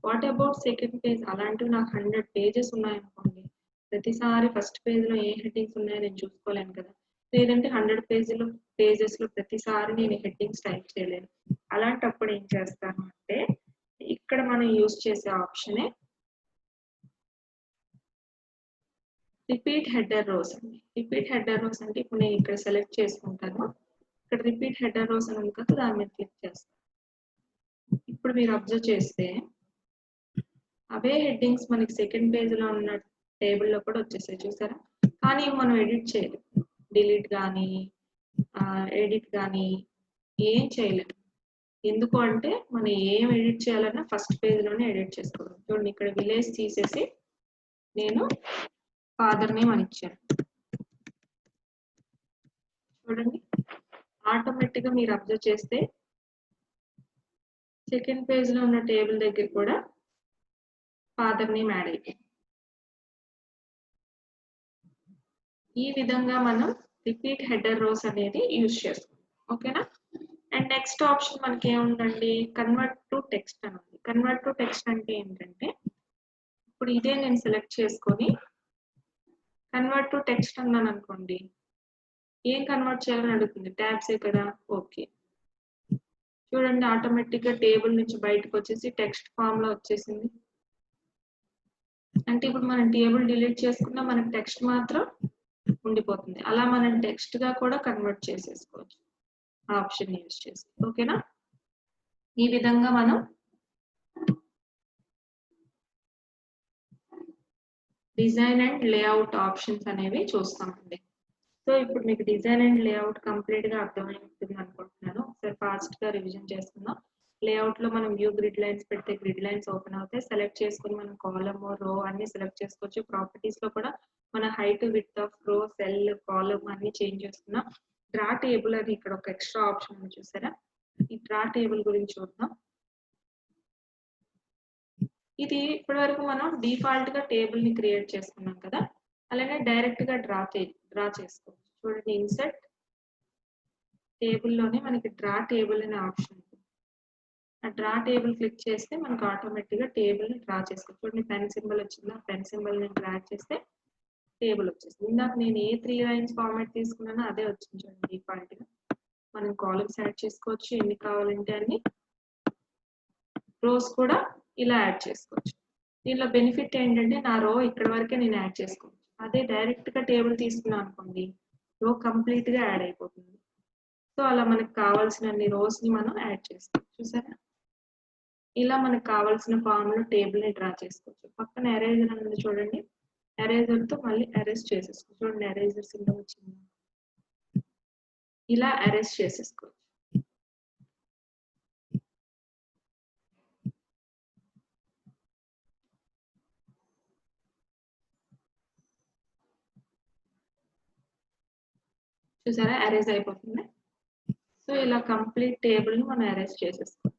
What about second page? అలాంటివి నాకు 100 పేజెస్ ఉన్నాయనుకోండి, ప్రతిసారి ఫస్ట్ పేజ్లో ఏ హెడ్డింగ్స్ ఉన్నాయో నేను చూసుకోలేను కదా. లేదంటే 100 పేజెస్లో ప్రతిసారి నేను హెడ్డింగ్స్ టైప్ చేయలేను. అలాంటప్పుడు ఏం చేస్తాను అంటే ఇక్కడ మనం యూజ్ చేసే ఆప్షనే రిపీట్ హెడర్ రోస్ అండి. రిపీట్ హెడర్ రోస్ అంటే ఇప్పుడు నేను ఇక్కడ సెలెక్ట్ చేసుకుంటాను. ఇక్కడ రిపీట్ హెడర్ రోస్ అని ఉంది కదా, దాని మీద క్లిక్ చేస్తాను. ఇప్పుడు మీరు అబ్జర్వ్ చేస్తే అవే హెడ్డింగ్స్ మనకి సెకండ్ పేజ్లో ఉన్న టేబుల్లో కూడా వచ్చేసాయి, చూసారా? కానీ మనం ఎడిట్ చేయలేం, డిలీట్ కానీ ఎడిట్ కానీ ఏం చేయలేం. ఎందుకు అంటే మనం ఏం ఎడిట్ చేయాలన్నా ఫస్ట్ పేజ్లోనే ఎడిట్ చేసుకోవాలి. చూడండి, ఇక్కడ విలేజ్ తీసేసి నేను ఫాదర్ నేమ్ అని ఇచ్చాను. చూడండి, ఆటోమేటిక్గా మీరు అబ్జర్వ్ చేస్తే సెకండ్ పేజ్లో ఉన్న టేబుల్ దగ్గర కూడా ఫాదర్ నేమ్ యాడ్ అయ్యింది. ఈ విధంగా మనం రిపీట్ హెడర్ రోస్ అనేది యూజ్ చేస్తాం. ఓకేనా? అండ్ నెక్స్ట్ ఆప్షన్ మనకి ఏముందండి, కన్వర్ట్ టు టెక్స్ట్ అని ఉంది. కన్వర్ట్ టు టెక్స్ట్ అంటే ఏంటంటే ఇప్పుడు ఇదే నేను సెలెక్ట్ చేసుకొని కన్వర్ట్ టు టెక్స్ట్ అన్నాను అనుకోండి, ఏం కన్వర్ట్ చేయాలని అడుగుతుంది, ట్యాబ్సే కదా. ఓకే, చూడండి ఆటోమేటిక్గా టేబుల్ నుంచి బయటకు వచ్చేసి టెక్స్ట్ ఫామ్ లో వచ్చేసింది. అంటే ఇప్పుడు మనం టేబుల్ డిలీట్ చేసుకున్నా మనకి టెక్స్ట్ మాత్రం ఉండిపోతుంది. అలా మనం టెక్స్ట్ గా కూడా కన్వర్ట్ చేసేసుకోవచ్చు ఆప్షన్ యూజ్ చేసి. ఓకేనా? ఈ విధంగా మనం డిజైన్ అండ్ లేఅవుట్ ఆప్షన్స్ అనేవి చూస్తామండి. సో ఇప్పుడు మీకు డిజైన్ అండ్ లేఅవుట్ కంప్లీట్ గా అర్థమైంటుంది అనుకుంటున్నాను. ఒకసారి ఫాస్ట్ గా రివిజన్ చేసుకుందాం. లేఅవుట్ లో మనం వ్యూ గ్రిడ్ లైన్స్ పెడితే గ్రిడ్ లైన్స్ ఓపెన్ అవుతాయి. సెలెక్ట్ చేసుకుని మనం కాలమ్ రో అన్ని సెలెక్ట్ చేసుకోవచ్చు. ప్రాపర్టీస్ లో కూడా మన హైట్ విడ్త్ ఆఫ్ రో సెల్ కాలమ్ అన్ని చేంజ్ చేసుకున్నాం. డ్రా టేబుల్ అని ఇక్కడ ఒక ఎక్స్ట్రా ఆప్షన్ ఉంది, చూసారా? ఈ డ్రా టేబుల్ గురించి చూద్దాం. ఇది ఇప్పటి వరకు మనం డిఫాల్ట్ గా టేబుల్ ని క్రియేట్ చేసుకున్నాం కదా, అలానే డైరెక్ట్ గా డ్రా చేసుకోవచ్చు. చూడండి, ఇన్సర్ట్ టేబుల్ లోనే మనకి డ్రా టేబుల్ అనే ఆప్షన్ ఉంది. ఆ డ్రా టేబుల్ క్లిక్ చేస్తే మనకు ఆటోమేటిక్ గా టేబుల్ ని డ్రా చేసుకోవచ్చు. చూడండి, పెన్ సింబల్ వచ్చిందా, పెన్ సింబల్ ని డ్రాగ్ చేస్తే టేబుల్ వచ్చేసింది. ఇందాక నేను ఏ 3 లైన్స్ ఫార్మాట్ తీసుకున్నానో అదే వచ్చింది. చూడండి, డిఫాల్ట్ గా మనం కాలమ్స్ యాడ్ చేసుకోవచ్చు, ఎన్ని కావాలంటే అన్ని. రోస్ కూడా ఇలా యాడ్ చేసుకోవచ్చు. దీనిలో బెనిఫిట్ ఏంటంటే నా రో ఇక్కడ వరకే నేను యాడ్ చేసుకోవచ్చు. అదే డైరెక్ట్ గా టేబుల్ తీసుకున్నాను అనుకోండి, రో కంప్లీట్ గా యాడ్ అయిపోతుంది. సో అలా మనకు కావాల్సిన రోస్ ని మనం యాడ్ చేసుకోవచ్చు. చూసారా? ఇలా మనకు కావాల్సిన ఫామ్ లో టేబుల్ ని డ్రా చేసుకోవచ్చు. పక్కన ఎరేజర్ అనేది చూడండి, ఎరేజర్ తో మళ్ళీ అరెస్ట్ చేసేసుకోవచ్చు. చూడండి, ఎరేజర్ సింబల్ వచ్చింది. ఇలా అరెస్ట్ చేసేసుకోవచ్చు. చూసారా, అరేజ్ అయిపోతుంది. సో ఇలా కంప్లీట్ టేబుల్ ని మనం అరేంజ్ చేసేసుకోవచ్చు.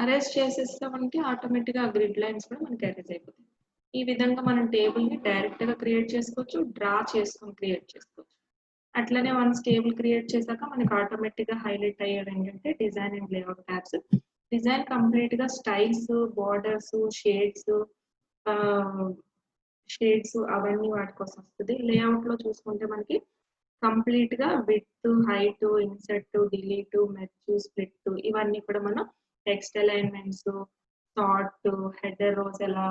అరేంజ్ చేసేస్తామంటే ఆటోమేటిక్ గా గ్రిడ్ లైన్స్ కూడా మనకి అరేంజ్ అయిపోతాయి. ఈ విధంగా మనం టేబుల్ ని డైరెక్ట్ గా క్రియేట్ చేసుకోవచ్చు, డ్రా చేసుకొని క్రియేట్ చేసుకోవచ్చు. అట్లనే వన్స్ టేబుల్ క్రియేట్ చేశాక మనకి ఆటోమేటిక్ గా హైలైట్ అయ్యేది ఏంటంటే design and layout tabs. Design complete గా స్టైల్స్, బోర్డర్స్, షేడ్స్ అవన్నీ వాటి కోసం వస్తుంది. లేఅవుట్ లో చూసుకుంటే మనకి కంప్లీట్ గా width, height, insert, delete, merge, split ఇవన్నీ కూడా మనం text alignments, sort, header rows ఎలా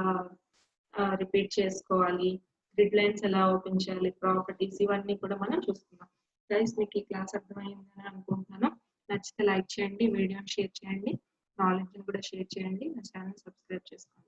రిపీట్ చేసుకోవాలి, గ్రిడ్ లైన్స్ ఎలా ఓపెన్ చేయాలి, ప్రాపర్టీస్ ఇవన్నీ కూడా మనం చూస్తున్నాం. గైస్, మీకు ఈ క్లాస్ అర్థమైందని అనుకుంటున్నాను. నచ్చితే లైక్ చేయండి, వీడియోని షేర్ చేయండి, నాలెడ్జ్ కూడా షేర్ చేయండి, నా ఛానల్ సబ్స్క్రైబ్ చేసుకోండి.